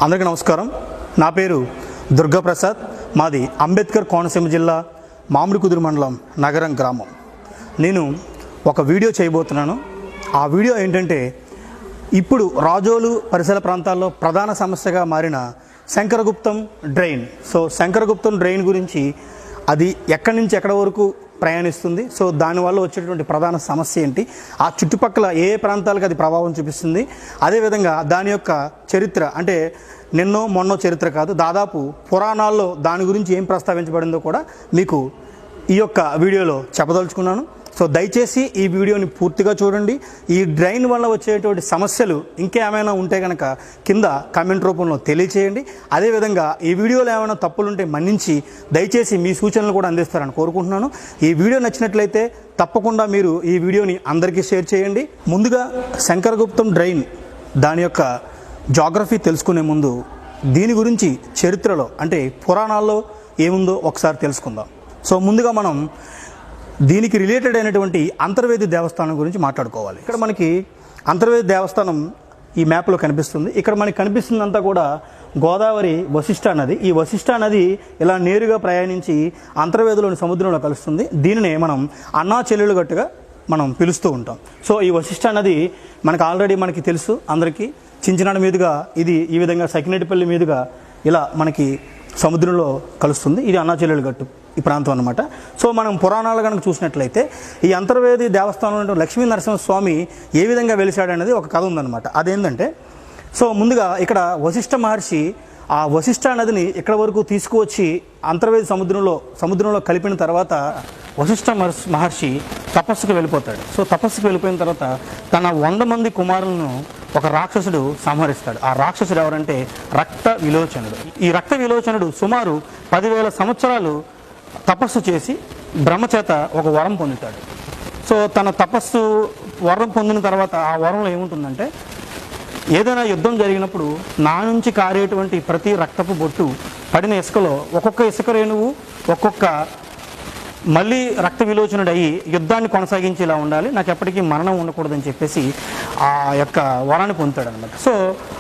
అందరికీ నమస్కారం. నా పేరు దుర్గాప్రసాద్. మాది అంబేద్కర్ కోనసీమ జిల్లా మామిడికుదురు మండలం నగరం గ్రామం. నేను ఒక వీడియో చేయబోతున్నాను. ఆ వీడియో ఏంటంటే, ఇప్పుడు రాజోలు పరిసర ప్రాంతాల్లో ప్రధాన సమస్యగా మారిన శంకరగుప్తం డ్రైన్. శంకరగుప్తం డ్రైన్ గురించి, అది ఎక్కడి నుంచి ఎక్కడి వరకు ప్రయాణిస్తుంది, దానివల్ల వచ్చేటువంటి ప్రధాన సమస్య ఏంటి, ఆ చుట్టుపక్కల ఏ ప్రాంతాలకు అది ప్రభావం చూపిస్తుంది, అదేవిధంగా దాని యొక్క చరిత్ర, అంటే నిన్నో మొన్నో చరిత్ర కాదు, దాదాపు పురాణాల్లో దాని గురించి ఏం ప్రస్తావించబడిందో కూడా మీకు ఈ యొక్క వీడియోలో చెప్పదలుచుకున్నాను. దయచేసి ఈ వీడియోని పూర్తిగా చూడండి. ఈ డ్రైన్ వల్ల వచ్చేటువంటి సమస్యలు ఇంకేమైనా ఉంటే కనుక కింద కామెంట్ రూపంలో తెలియచేయండి. అదేవిధంగా ఈ వీడియోలో ఏమైనా తప్పులుంటే మన్నించి దయచేసి మీ సూచనలు కూడా అందిస్తారని కోరుకుంటున్నాను. ఈ వీడియో నచ్చినట్లయితే తప్పకుండా మీరు ఈ వీడియోని అందరికీ షేర్ చేయండి. ముందుగా శంకరగుప్తం డ్రైన్ దాని యొక్క జాగ్రఫీ తెలుసుకునే ముందు దీని గురించి చరిత్రలో, అంటే పురాణాల్లో ఏముందో ఒకసారి తెలుసుకుందాం. ముందుగా మనం దీనికి రిలేటెడ్ అయినటువంటి అంతర్వేది దేవస్థానం గురించి మాట్లాడుకోవాలి. ఇక్కడ మనకి అంతర్వేది దేవస్థానం ఈ మ్యాప్లో కనిపిస్తుంది. ఇక్కడ మనకి కనిపిస్తుందంతా కూడా గోదావరి వశిష్ఠ నది. ఈ వశిష్ఠ నది ఇలా నేరుగా ప్రయాణించి అంతర్వేదిలోని సముద్రంలో కలుస్తుంది. దీనినే మనం అన్నా చెల్లెలు గట్టుగా మనం పిలుస్తూ ఉంటాం. ఈ వశిష్ఠ నది మనకు ఆల్రెడీ మనకి తెలుసు అందరికీ. చించినాడ మీదుగా ఇది ఈ విధంగా సకినేటిపల్లి మీదుగా ఇలా మనకి సముద్రంలో కలుస్తుంది. ఇది అన్నా చెల్లెలు గట్టు ఈ ప్రాంతం అన్నమాట. మనం పురాణాలు కనుక చూసినట్లయితే ఈ అంతర్వేది దేవస్థానంలో లక్ష్మీ నరసింహస్వామి ఏ విధంగా వెలిశాడు అనేది ఒక కథ ఉందన్నమాట. అదేంటంటే, ముందుగా ఇక్కడ వశిష్ఠ మహర్షి ఆ వశిష్ఠ నదిని ఇక్కడ వరకు తీసుకువచ్చి అంతర్వేది సముద్రంలో కలిపిన తర్వాత వశిష్ఠ మహర్షి తపస్సుకు వెళ్ళిపోతాడు. తపస్సుకు వెళ్ళిపోయిన తర్వాత తన 100 మంది కుమారులను ఒక రాక్షసుడు సంహరిస్తాడు. ఆ రాక్షసుడు ఎవరంటే రక్త విలోచనుడు. ఈ రక్త విలోచనుడు సుమారు 10,000 సంవత్సరాలు తపస్సు చేసి బ్రహ్మచేత ఒక వరం పొందుతాడు. తన తపస్సు వరం పొందిన తర్వాత ఆ వరంలో ఏముంటుందంటే, ఏదైనా యుద్ధం జరిగినప్పుడు నా నుంచి కారేటువంటి ప్రతి రక్తపు బొట్టు పడిన ఇసుకలో ఒక్కొక్క ఇసుక రేణువు ఒక్కొక్క మళ్ళీ రక్త విలోచనుడు అయ్యి యుద్ధాన్ని కొనసాగించేలా ఉండాలి, నాకు ఎప్పటికీ మరణం ఉండకూడదని చెప్పేసి ఆ యొక్క వరాన్ని పొందుతాడు అనమాట.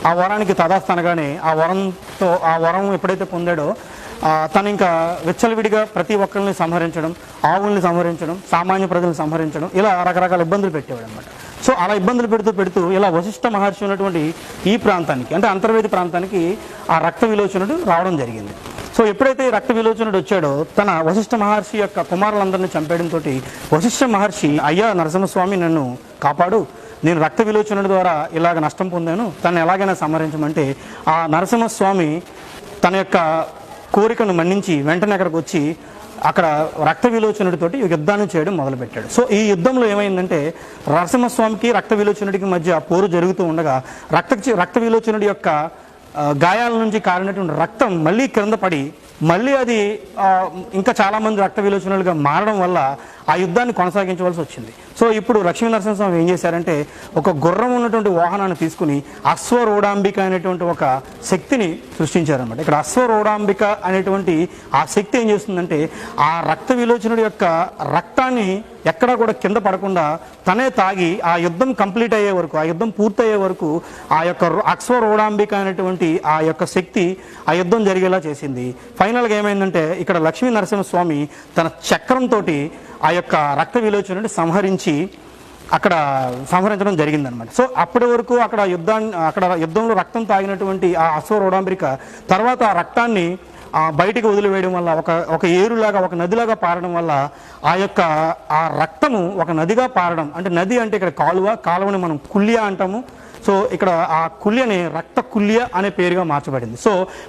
ఆ వరానికి తదాస్తనగానే ఆ వరం ఎప్పుడైతే పొందాడో తను ఇంకా విచ్చలవిడిగా ప్రతి ఒక్కరిని సంహరించడం, ఆవుల్ని సంహరించడం, సామాన్య ప్రజలను సంహరించడం, ఇలా రకరకాల ఇబ్బందులు పెట్టేవాడు అనమాట. అలా ఇబ్బందులు పెడుతూ ఇలా వశిష్ఠ మహర్షి ఉన్నటువంటి ఈ ప్రాంతానికి, అంటే అంతర్వేది ప్రాంతానికి ఆ రక్త విలోచనుడు రావడం జరిగింది. ఎప్పుడైతే రక్త విలోచనుడు వచ్చాడో తన వశిష్ఠ మహర్షి యొక్క కుమారులందరినీ చంపేయడంతో వశిష్ఠ మహర్షి, అయ్యా నరసింహస్వామి నన్ను కాపాడు, నేను రక్త విలోచనుడి ద్వారా ఇలాగ నష్టం పొందాను, తను ఎలాగైనా సంహరించమంటే ఆ నరసింహస్వామి తన యొక్క కోరికను మన్నించి వెంటనే అక్కడికి వచ్చి అక్కడ రక్త విలోచనుడితోటి యుద్ధాన్ని చేయడం మొదలుపెట్టాడు. ఈ యుద్ధంలో ఏమైందంటే, నరసింహస్వామికి రక్త విలోచనుడికి మధ్య పోరు జరుగుతూ ఉండగా రక్త విలోచనుడి యొక్క గాయాల నుంచి కారినటువంటి రక్తం మళ్ళీ క్రింద పడి మళ్ళీ అది ఇంకా చాలామంది రక్త విలోచనులుగా మారడం వల్ల ఆ యుద్ధాన్ని కొనసాగించవలసి వచ్చింది. ఇప్పుడు లక్ష్మీ నరసింహస్వామి ఏం చేశారంటే, ఒక గుర్రం ఉన్నటువంటి వాహనాన్ని తీసుకుని అశ్వరూఢాంబిక అనేటువంటి ఒక శక్తిని సృష్టించారనమాట. ఇక్కడ అశ్వరూఢాంబిక అనేటువంటి ఆ శక్తి ఏం చేస్తుందంటే, ఆ రక్త విలోచనుడి యొక్క రక్తాన్ని ఎక్కడా కూడా కింద పడకుండా తనే తాగి ఆ యుద్ధం కంప్లీట్ అయ్యే వరకు, ఆ యుద్ధం పూర్తయ్యే వరకు ఆ యొక్క అశ్వరూఢాంబిక అనేటువంటి ఆ యొక్క శక్తి ఆ యుద్ధం జరిగేలా చేసింది. ఫైనల్గా ఏమైందంటే, ఇక్కడ లక్ష్మీ నరసింహస్వామి తన చక్రంతో ఆ యొక్క రక్త విలోచనుడిని సంహరించడం జరిగిందనమాట. అప్పటి వరకు అక్కడ యుద్ధంలో రక్తం తాగినటువంటి ఆ అశ్వరూఢాంబిక తర్వాత ఆ రక్తాన్ని బయటికి వదిలివేయడం వల్ల ఒక ఏరులాగా, ఒక నదిలాగా పారడం వల్ల ఆ రక్తము ఒక నదిగా పారడం, అంటే నది అంటే ఇక్కడ కాలువని మనం కుల్య అంటాము. ఇక్కడ ఆ కుల్యని రక్త కుల్య అనే పేరుగా మార్చబడింది.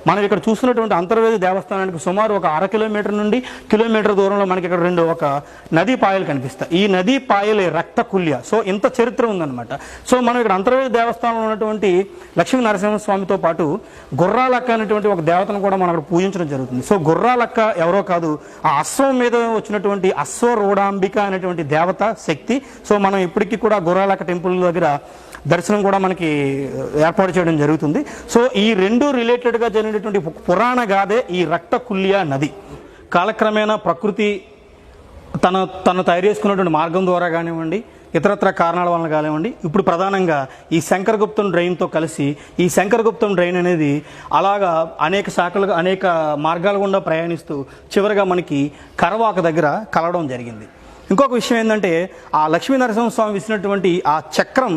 మనం ఇక్కడ చూస్తున్నటువంటి అంతర్వేది దేవస్థానానికి సుమారు ఒక 1/2 కిలోమీటర్ నుండి కిలోమీటర్ దూరంలో మనకి ఇక్కడ ఒక నదీ పాయలు కనిపిస్తాయి. ఈ నదీ పాయలే రక్త కుల్య. ఇంత చరిత్ర ఉందన్నమాట. మనం ఇక్కడ అంతర్వేది దేవస్థానంలో ఉన్నటువంటి లక్ష్మీ నరసింహస్వామితో పాటు గుర్రాలక్క అనేటువంటి ఒక దేవతను కూడా మనం అక్కడ పూజించడం జరుగుతుంది. గుర్రాలక్క ఎవరో కాదు, ఆ అశ్వం మీద వచ్చినటువంటి అశ్వరూఢాంబిక అనేటువంటి దేవత శక్తి. మనం ఇప్పటికీ కూడా గుర్రాలక్క టెంపుల్ దగ్గర దర్శనం కూడా మనకి ఏర్పాటు చేయడం జరుగుతుంది. ఈ రెండు రిలేటెడ్గా జరిగినటువంటి పురాణ గాథే ఈ రక్త కుల్య నది. కాలక్రమేణా ప్రకృతి తను తయారు చేసుకున్నటువంటి మార్గం ద్వారా కానివ్వండి, ఇతరత్ర కారణాల వలన కానివ్వండి, ఇప్పుడు ప్రధానంగా ఈ శంకరగుప్తం డ్రైన్తో కలిసి ఈ శంకరగుప్తం డ్రైన్ అనేది అలాగా అనేక శాఖలుగా అనేక మార్గాల గుండా ప్రయాణిస్తూ చివరిగా మనకి కరవాక దగ్గర కలవడం జరిగింది. ఇంకొక విషయం ఏంటంటే ఆ లక్ష్మీనరసింహస్వామి విసినటువంటి ఆ చక్రం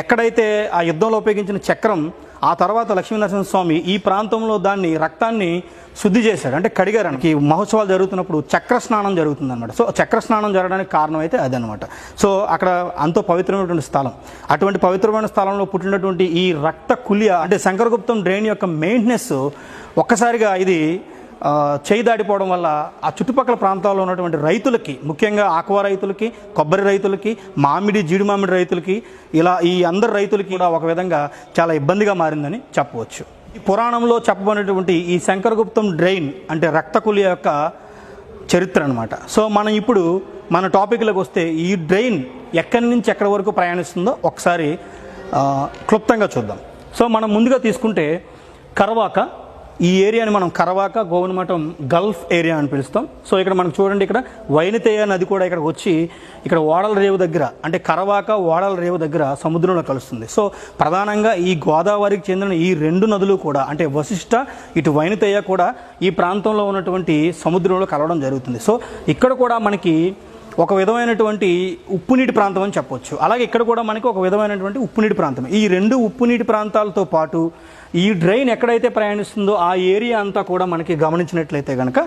ఎక్కడైతే ఆ యుద్ధంలో ఉపయోగించిన చక్రం ఆ తర్వాత లక్ష్మీనరసింహస్వామి ఈ ప్రాంతంలో దాన్ని రక్తాన్ని శుద్ధి చేశాడు, అంటే కడిగారనికి మహోత్సవాలు జరుగుతున్నప్పుడు చక్ర స్నానం జరుగుతుందన్నమాట. సో చక్ర స్నానం జరగడానికి కారణం అయితే అదనమాట. సో అక్కడ అంతో పవిత్రమైనటువంటి స్థలం, అటువంటి పవిత్రమైన స్థలంలో పుట్టినటువంటి ఈ రక్త కుల్య అంటే శంకరగుప్తం డ్రైన్ యొక్క మెయింటెనెన్స్ ఒక్కసారిగా ఇది చేయి దాటిపోవడం వల్ల ఆ చుట్టుపక్కల ప్రాంతాల్లో ఉన్నటువంటి రైతులకి, ముఖ్యంగా ఆక్వా రైతులకి, కొబ్బరి రైతులకి, జీడి మామిడి రైతులకి, ఇలా ఈ అందరు రైతులకి కూడా ఒక విధంగా చాలా ఇబ్బందిగా మారిందని చెప్పవచ్చు. ఈ పురాణంలో చెప్పబడినటువంటి ఈ శంకరగుప్తం డ్రైన్ అంటే రక్తకుల్య యొక్క చరిత్ర అనమాట. సో మనం ఇప్పుడు మన టాపిక్లోకి వస్తే ఈ డ్రైన్ ఎక్కడి నుంచి ఎక్కడి వరకు ప్రయాణిస్తుందో ఒకసారి క్లుప్తంగా చూద్దాం. సో మనం ముందుగా తీసుకుంటే కరవాక, ఈ ఏరియాని మనం కరవాక గోవినమఠం గల్ఫ్ ఏరియా అని పిలుస్తాం. సో ఇక్కడ మనకు చూడండి, ఇక్కడ వైనతేయ నది కూడా ఇక్కడికి వచ్చి ఇక్కడ ఓడల రేవు దగ్గర అంటే కరవాక ఓడల రేవు దగ్గర సముద్రంలో కలుస్తుంది. సో ప్రధానంగా ఈ గోదావరికి చెందిన ఈ రెండు నదులు కూడా అంటే వశిష్ట ఇటు వైనతేయ కూడా ఈ ప్రాంతంలో ఉన్నటువంటి సముద్రంలో కలవడం జరుగుతుంది. సో ఇక్కడ కూడా మనకి ఒక విధమైనటువంటి ఉప్పునీటి ప్రాంతం అని చెప్పొచ్చు. అలాగే ఇక్కడ కూడా మనకి ఒక విధమైనటువంటి ఉప్పునీటి ప్రాంతం. ఈ రెండు ఉప్పునీటి ప్రాంతాలతో పాటు ఈ డ్రైన్ ఎక్కడైతే ప్రయాణిస్తుందో ఆ ఏరియా అంతా కూడా మనకి గమనించినట్లయితే కనుక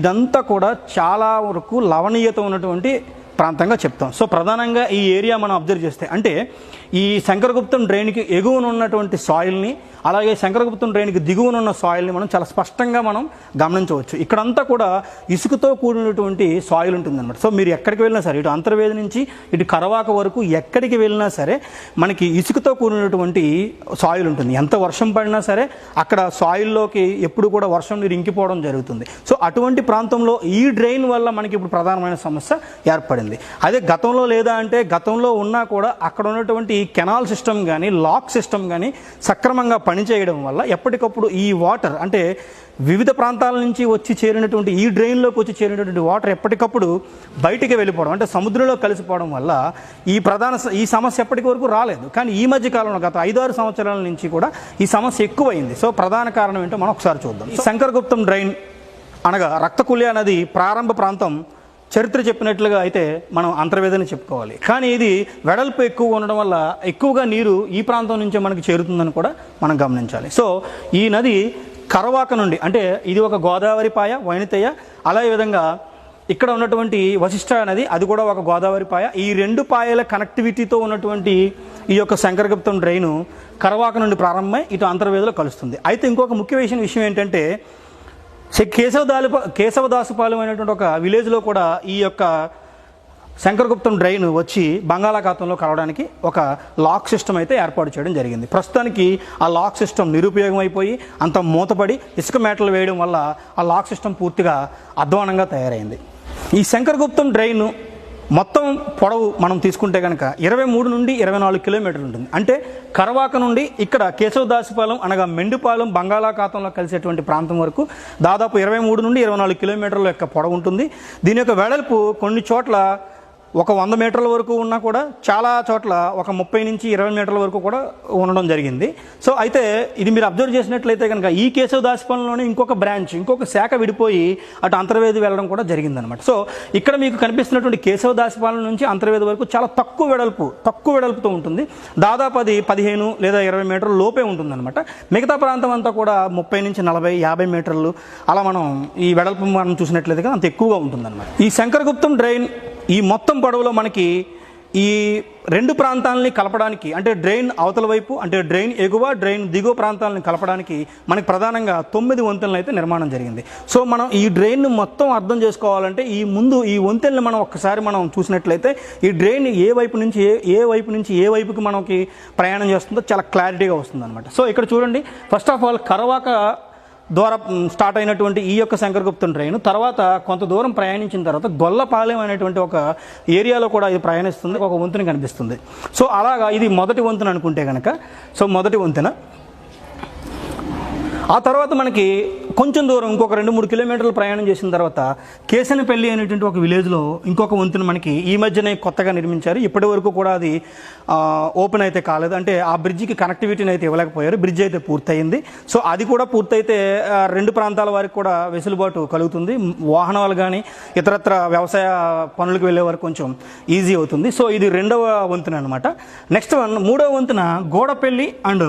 ఇదంతా కూడా చాలా వరకు లవణీయత ఉన్నటువంటి ప్రాంతంగా చెప్తాం. సో ప్రధానంగా ఈ ఏరియా మనం అబ్జర్వ్ చేస్తే అంటే ఈ శంకరగుప్తం డ్రైన్కి ఎగువన ఉన్నటువంటి సాయిల్ని అలాగే శంకరగుప్తం డ్రైన్కి దిగువన ఉన్న సాయిల్ని మనం చాలా స్పష్టంగా మనం గమనించవచ్చు. ఇక్కడంతా కూడా ఇసుకతో కూడినటువంటి సాయిల్ ఉంటుందన్నమాట. సో మీరు ఎక్కడికి వెళ్ళినా సరే, ఇటు అంతర్వేది నుంచి ఇటు కరవాక వరకు ఎక్కడికి వెళ్ళినా సరే మనకి ఇసుకతో కూడినటువంటి సాయిల్ ఉంటుంది. ఎంత వర్షం పడినా సరే అక్కడ సాయిల్లోకి ఎప్పుడు కూడా వర్షం నీరు ఇంకిపోవడం జరుగుతుంది. సో అటువంటి ప్రాంతంలో ఈ డ్రైన్ వల్ల మనకి ఇప్పుడు ప్రధానమైన సమస్య ఏర్పడింది. అదే గతంలో లేదా అంటే గతంలో ఉన్నా కూడా అక్కడ ఉన్నటువంటి కెనాల్ సిస్టమ్ కానీ లాక్ సిస్టమ్ కానీ సక్రమంగా పనిచేయడం వల్ల ఎప్పటికప్పుడు ఈ వాటర్ అంటే వివిధ ప్రాంతాల నుంచి వచ్చి చేరినటువంటి ఈ డ్రైన్లోకి వచ్చి చేరినటువంటి వాటర్ ఎప్పటికప్పుడు బయటికి వెళ్ళిపోవడం అంటే సముద్రంలో కలిసిపోవడం వల్ల ఈ సమస్య ఎప్పటికి వరకు రాలేదు. కానీ ఈ మధ్య కాలంలో గత 5-6 సంవత్సరాల నుంచి కూడా ఈ సమస్య ఎక్కువైంది. సో ప్రధాన కారణం ఏంటో మనం ఒకసారి చూద్దాం. శంకరగుప్తం డ్రైన్ అనగా రక్తకుల్య నది ప్రారంభ ప్రాంతం చరిత్ర చెప్పినట్లుగా అయితే మనం అంతర్వేదని చెప్పుకోవాలి. కానీ ఇది వెడల్పు ఎక్కువ ఉండడం వల్ల ఎక్కువగా నీరు ఈ ప్రాంతం నుంచే మనకి చేరుతుందని కూడా మనం గమనించాలి. సో ఈ నది కరవాక నుండి అంటే ఇది ఒక గోదావరి పాయ వైనతేయ, అలాగే విధంగా ఇక్కడ ఉన్నటువంటి వశిష్ట నది అది కూడా ఒక గోదావరి పాయ. ఈ రెండు పాయల కనెక్టివిటీతో ఉన్నటువంటి ఈ యొక్క శంకరగుప్తం డ్రైను కరవాక నుండి ప్రారంభమై ఇటు అంతర్వేదిలో కలుస్తుంది. అయితే ఇంకొక ముఖ్య విషయం ఏంటంటే కేశవదాసుపాలెం అనేటువంటి ఒక విలేజ్లో కూడా ఈ యొక్క శంకరగుప్తం డ్రైన్ వచ్చి బంగాళాఖాతంలో కలవడానికి ఒక లాక్ సిస్టమ్ అయితే ఏర్పాటు చేయడం జరిగింది. ప్రస్తుతానికి ఆ లాక్ సిస్టమ్ నిరుపయోగం అయిపోయి అంత మూతపడి ఇసుక మేటలు వేయడం వల్ల ఆ లాక్ సిస్టమ్ పూర్తిగా అధ్వానంగా తయారైంది. ఈ శంకరగుప్తం డ్రైన్ మొత్తం పొడవు మనం తీసుకుంటే కనుక 23 నుండి 24 కిలోమీటర్లు ఉంటుంది. అంటే కరవాక నుండి ఇక్కడ కేశవదాసుపాలెం అనగా మెండుపాలెం బంగాళాఖాతంలో కలిసేటువంటి ప్రాంతం వరకు దాదాపు 23 నుండి 24 కిలోమీటర్ల యొక్క పొడవు ఉంటుంది. దీని యొక్క వెడల్పు కొన్ని చోట్ల ఒక 100 మీటర్ల వరకు ఉన్నా కూడా చాలా చోట్ల ఒక 30 నుంచి 20 మీటర్ల వరకు కూడా ఉండడం జరిగింది. సో అయితే ఇది మీరు అబ్జర్వ్ చేసినట్లయితే కనుక ఈ కేశవదాసుపాలెంలోనే ఇంకొక శాఖ విడిపోయి అటు అంతర్వేది వెళ్ళడం కూడా జరిగిందనమాట. సో ఇక్కడ మీకు కనిపిస్తున్నటువంటి కేశవదాసుపాలెం నుంచి అంతర్వేది వరకు చాలా తక్కువ వెడల్పుతో ఉంటుంది. దాదాపు అది 15 లేదా 20 మీటర్ల లోపే ఉంటుందన్నమాట. మిగతా ప్రాంతం అంతా కూడా 30 నుంచి 40, 50 మీటర్లు అలా మనం ఈ వెడల్పు మనం చూసినట్లయితే అంత ఎక్కువగా ఉంటుందన్నమాట. ఈ శంకరగుప్తం డ్రైన్ ఈ మొత్తం పొడవులో మనకి ఈ రెండు ప్రాంతాలని కలపడానికి అంటే డ్రైన్ అవతల వైపు అంటే డ్రైన్ ఎగువ డ్రైన్ దిగువ ప్రాంతాలను కలపడానికి మనకి ప్రధానంగా 9 వంతెనలు అయితే నిర్మాణం జరిగింది. సో మనం ఈ డ్రైన్ మొత్తం అర్థం చేసుకోవాలంటే ఈ వంతెనలు మనం ఒక్కసారి మనం చూసినట్లయితే ఈ డ్రైన్ ఏ వైపు నుంచి ఏ వైపుకి మనకి ప్రయాణం చేస్తుందో చాలా క్లారిటీగా వస్తుంది అనమాట. సో ఇక్కడ చూడండి, ఫస్ట్ ఆఫ్ ఆల్ కరవాక ద్వారా స్టార్ట్ అయినటువంటి ఈ యొక్క శంకరగుప్తం డ్రైన్ తర్వాత కొంత దూరం ప్రయాణించిన తర్వాత గొల్లపాలెం అనేటువంటి ఒక ఏరియాలో కూడా ఇది ప్రయాణిస్తుంది, ఒక వంతెన కనిపిస్తుంది. సో అలాగా ఇది మొదటి వంతెన అనుకుంటే కనుక, సో మొదటి వంతెన. ఆ తర్వాత మనకి కొంచెం దూరం ఇంకొక 2-3 కిలోమీటర్లు ప్రయాణం చేసిన తర్వాత కేసనపల్లి అనేటువంటి ఒక విలేజ్లో ఇంకొక వంతెన మనకి ఈ మధ్యనే కొత్తగా నిర్మించారు. ఇప్పటి వరకు కూడా అది ఓపెన్ అయితే కాలేదు, అంటే ఆ బ్రిడ్జికి కనెక్టివిటీని అయితే ఇవ్వలేకపోయారు. బ్రిడ్జ్ అయితే పూర్తయింది. సో అది కూడా పూర్తయితే 2 ప్రాంతాల వారికి కూడా వెసులుబాటు కలుగుతుంది. వాహనాలు కానీ ఇతరత్ర వ్యవసాయ పనులకు వెళ్ళే వారికి కొంచెం ఈజీ అవుతుంది. సో ఇది 2వ వంతెన అనమాట. నెక్స్ట్ వన్ 3వ వంతెన గోడపల్లి అండ్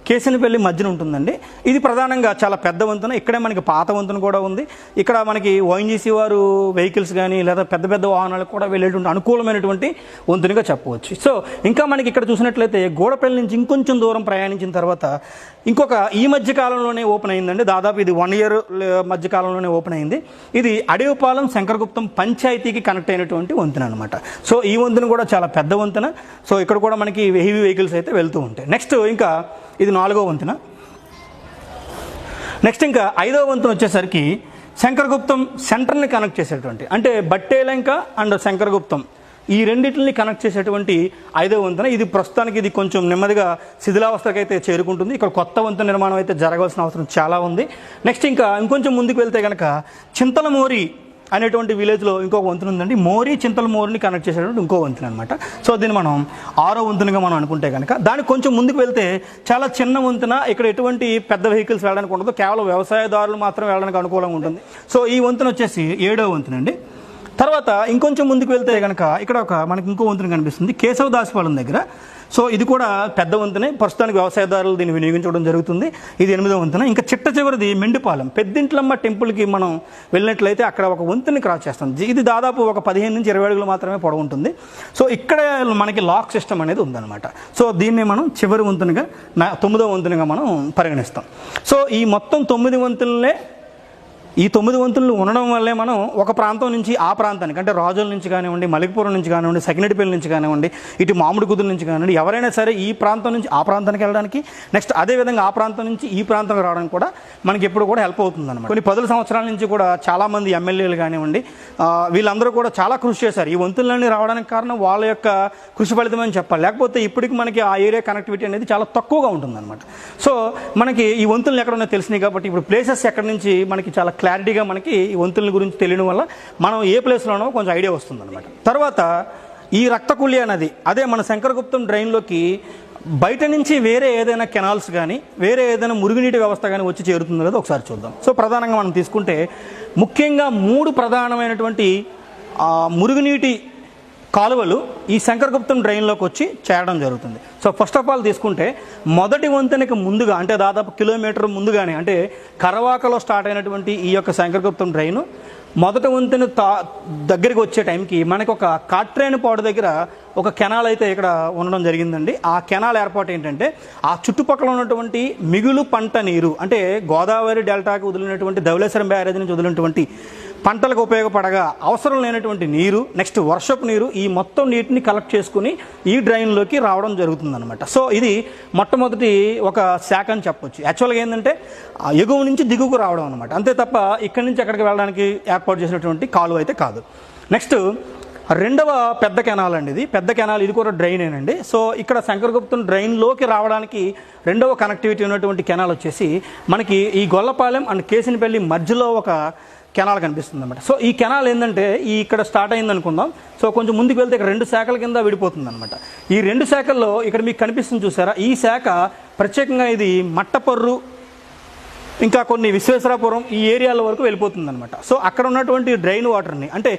కేసనపల్లి మధ్యన ఉంటుందండి. ఇది ప్రధానంగా చాలా పెద్ద వంతెన. ఇక్కడే మనకి పాత వంతెన కూడా ఉంది. ఇక్కడ మనకి ఓఎన్జీసీ వారు వెహికల్స్ కానీ లేదా పెద్ద పెద్ద వాహనాలకు కూడా వెళ్ళేటువంటి అనుకూలమైనటువంటి వంతెనగా చెప్పవచ్చు. సో ఇంకా మనకి ఇక్కడ చూసినట్లయితే గోడపల్లి నుంచి ఇంకొంచెం దూరం ప్రయాణించిన తర్వాత ఇంకొక ఈ మధ్య కాలంలోనే ఓపెన్ అయిందండి. దాదాపు ఇది 1 year మధ్య కాలంలోనే ఓపెన్ అయింది. ఇది అడవిపాలెం శంకరగుప్తం పంచాయతీకి కనెక్ట్ అయినటువంటి వంతెన అనమాట. సో ఈ వంతెన కూడా చాలా పెద్ద వంతెన. సో ఇక్కడ కూడా మనకి హెవీ వెహికల్స్ అయితే వెళ్తూ ఉంటాయి. నెక్స్ట్ ఇంకా ఇది 4వ వంతెన. నెక్స్ట్ ఇంకా 5వ వంతెన వచ్చేసరికి శంకరగుప్తం సెంటర్ని కనెక్ట్ చేసేటువంటి, అంటే బట్టేలంక అండ్ శంకరగుప్తం ఈ రెండింటిని కనెక్ట్ చేసేటువంటి 5వ వంతెన. ఇది ప్రస్తుతానికి ఇది కొంచెం నెమ్మదిగా శిథిలావస్థకు అయితే చేరుకుంటుంది. ఇక్కడ కొత్త వంతెన నిర్మాణం అయితే జరగాల్సిన అవసరం చాలా ఉంది. నెక్స్ట్ ఇంకా ఇంకొంచెం ముందుకు వెళ్తే కనుక చింతలమోరి అనేటువంటి విలేజ్లో ఇంకొక వంతెన ఉందండి. మోరీ చింతలమోరిని కనెక్ట్ చేసేటువంటి ఇంకో వంతెన అనమాట. సో దీన్ని మనం 6వ వంతెనగా మనం అనుకుంటే కనుక దానికి కొంచెం ముందుకు వెళ్తే చాలా చిన్న వంతెన. ఇక్కడ ఎటువంటి పెద్ద వెహికల్స్ వెళ్ళడానికి ఉండదు, కేవలం వ్యవసాయదారులు మాత్రం వెళ్ళడానికి అనుకూలంగా ఉంటుంది. సో ఈ వంతెన వచ్చేసి 7వ వంతెన అండి. తర్వాత ఇంకొంచెం ముందుకు వెళ్తే కనుక ఇక్కడ మనకి ఇంకో వంతెన కనిపిస్తుంది కేశవదాసపాలెం దగ్గర. సో ఇది కూడా పెద్ద వంతెనే. ప్రస్తుతానికి వ్యవసాయదారులు దీన్ని వినియోగించడం జరుగుతుంది. ఇది 8వ వంతెన. ఇంకా చిట్ట చివరిది మెండిపాలెం పెద్దింట్లమ్మ టెంపుల్కి మనం వెళ్ళినట్లయితే అక్కడ ఒక వంతెని క్రాస్ చేస్తాం. ఇది దాదాపు ఒక 15 నుంచి 20 అడుగులు మాత్రమే పొడవు ఉంటుంది. సో ఇక్కడ మనకి లాక్ సిస్టమ్ అనేది ఉందన్నమాట. సో దీన్ని మనం చివరి వంతెనగా 9వ వంతెనగా మనం పరిగణిస్తాం. సో ఈ మొత్తం 9 వంతెనలే, ఈ 9 వంతెనలు ఉండడం వల్లే మనం ఒక ప్రాంతం నుంచి ఆ ప్రాంతానికి, అంటే రాజుల నుంచి కానివ్వండి, మలికిపురం నుంచి కానివ్వండి, సకినేటిపల్లి నుంచి కానివ్వండి, ఇటు మామిడి కుదురు నుంచి కానివ్వండి, ఎవరైనా సరే ఈ ప్రాంతం నుంచి ఆ ప్రాంతానికి వెళ్ళడానికి, నెక్స్ట్ అదేవిధంగా ఆ ప్రాంతం నుంచి ఈ ప్రాంతానికి రావడానికి కూడా మనకి ఎప్పుడు కూడా హెల్ప్ అవుతుంది అనమాట. కొన్ని 10 సంవత్సరాల నుంచి కూడా చాలామంది ఎమ్మెల్యేలు కానివ్వండి వీళ్ళందరూ కూడా చాలా కృషి చేశారు. ఈ వంతెనలన్నీ రావడానికి కారణం వాళ్ళ యొక్క కృషి ఫలితమని చెప్పాలి. లేకపోతే ఇప్పటికి మనకి ఆ ఏరియా కనెక్టివిటీ అనేది చాలా తక్కువగా ఉంటుందన్నమాట. సో మనకి ఈ వంతెనలు ఎక్కడ ఉన్నాయో తెలిసినాయి కాబట్టి ఇప్పుడు ప్లేసెస్ ఎక్కడి నుంచి మనకి చాలా క్లారిటీగా మనకి ఈ వంతెనల గురించి తెలియడం వల్ల మనం ఏ ప్లేస్లో ఉన్నామో కొంచెం ఐడియా వస్తుందన్నమాట. తర్వాత ఈ రక్తకుల్య నది, అదే మన శంకరగుప్తం డ్రైన్లోకి బయట నుంచి వేరే ఏదైనా కెనాల్స్ కానీ వేరే ఏదైనా మురుగునీటి వ్యవస్థ కానీ వచ్చి చేరుతుందో లేదో ఒకసారి చూద్దాం. సో ప్రధానంగా మనం తీసుకుంటే ముఖ్యంగా 3 ప్రధానమైనటువంటి మురుగునీటి కాలువలు ఈ శంకరగుప్తం డ్రైన్లోకి వచ్చి చేరడం జరుగుతుంది. సో ఫస్ట్ ఆఫ్ ఆల్ తీసుకుంటే మొదటి వంతెనకి ముందుగా, అంటే దాదాపు కిలోమీటర్ ముందుగానే, అంటే కరవాకలో స్టార్ట్ అయినటువంటి ఈ యొక్క శంకరగుప్తం డ్రైను మొదటి వంతెన దగ్గరికి వచ్చే టైంకి మనకు ఒక కాట్రేనిపాడు దగ్గర ఒక కెనాల్ అయితే ఇక్కడ ఉండడం జరిగిందండి. ఆ కెనాల్ ఏర్పాటు ఏంటంటే ఆ చుట్టుపక్కల ఉన్నటువంటి మిగులు పంట నీరు, అంటే గోదావరి డెల్టాకి వదిలినటువంటి ధవళేశ్వరం బ్యారేజ్ నుంచి వదిలినటువంటి పంటలకు ఉపయోగపడగా అవసరం లేనటువంటి నీరు, నెక్స్ట్ వర్షపు నీరు, ఈ మొత్తం నీటిని కలెక్ట్ చేసుకుని ఈ డ్రైన్లోకి రావడం జరుగుతుందన్నమాట. సో ఇది మొట్టమొదటి ఒక శాఖ అని చెప్పొచ్చు. యాక్చువల్గా ఏంటంటే ఎగువ నుంచి దిగువకు రావడం అనమాట, అంతే తప్ప ఇక్కడి నుంచి అక్కడికి వెళ్ళడానికి ఏర్పాటు చేసినటువంటి కాలువ అయితే కాదు. నెక్స్ట్ 2వ పెద్ద కెనాల్ అండి. ఇది పెద్ద కెనాల్, ఇది కూడా డ్రైనేనండి. సో ఇక్కడ శంకరగుప్తం డ్రైన్లోకి రావడానికి 2వ కనెక్టివిటీ ఉన్నటువంటి కెనాల్ వచ్చేసి మనకి ఈ గొల్లపాలెం అండ్ కేసినపల్లి మధ్యలో ఒక కెనాల్ కనిపిస్తుంది అనమాట. సో ఈ కెనాల్ ఏంటంటే ఇక్కడ స్టార్ట్ అయింది అనుకుందాం. సో కొంచెం ముందుకు వెళ్తే ఇక్కడ 2 శాఖల కింద విడిపోతుంది అనమాట. ఈ 2 శాఖల్లో ఇక్కడ మీకు కనిపిస్తుంది చూసారా, ఈ శాఖ ప్రత్యేకంగా ఇది మట్టపర్రు ఇంకా కొన్ని విశ్వేశ్వరాపురం ఈ ఏరియాల వరకు వెళ్ళిపోతుంది అనమాట. సో అక్కడ ఉన్నటువంటి డ్రైన్ వాటర్ని, అంటే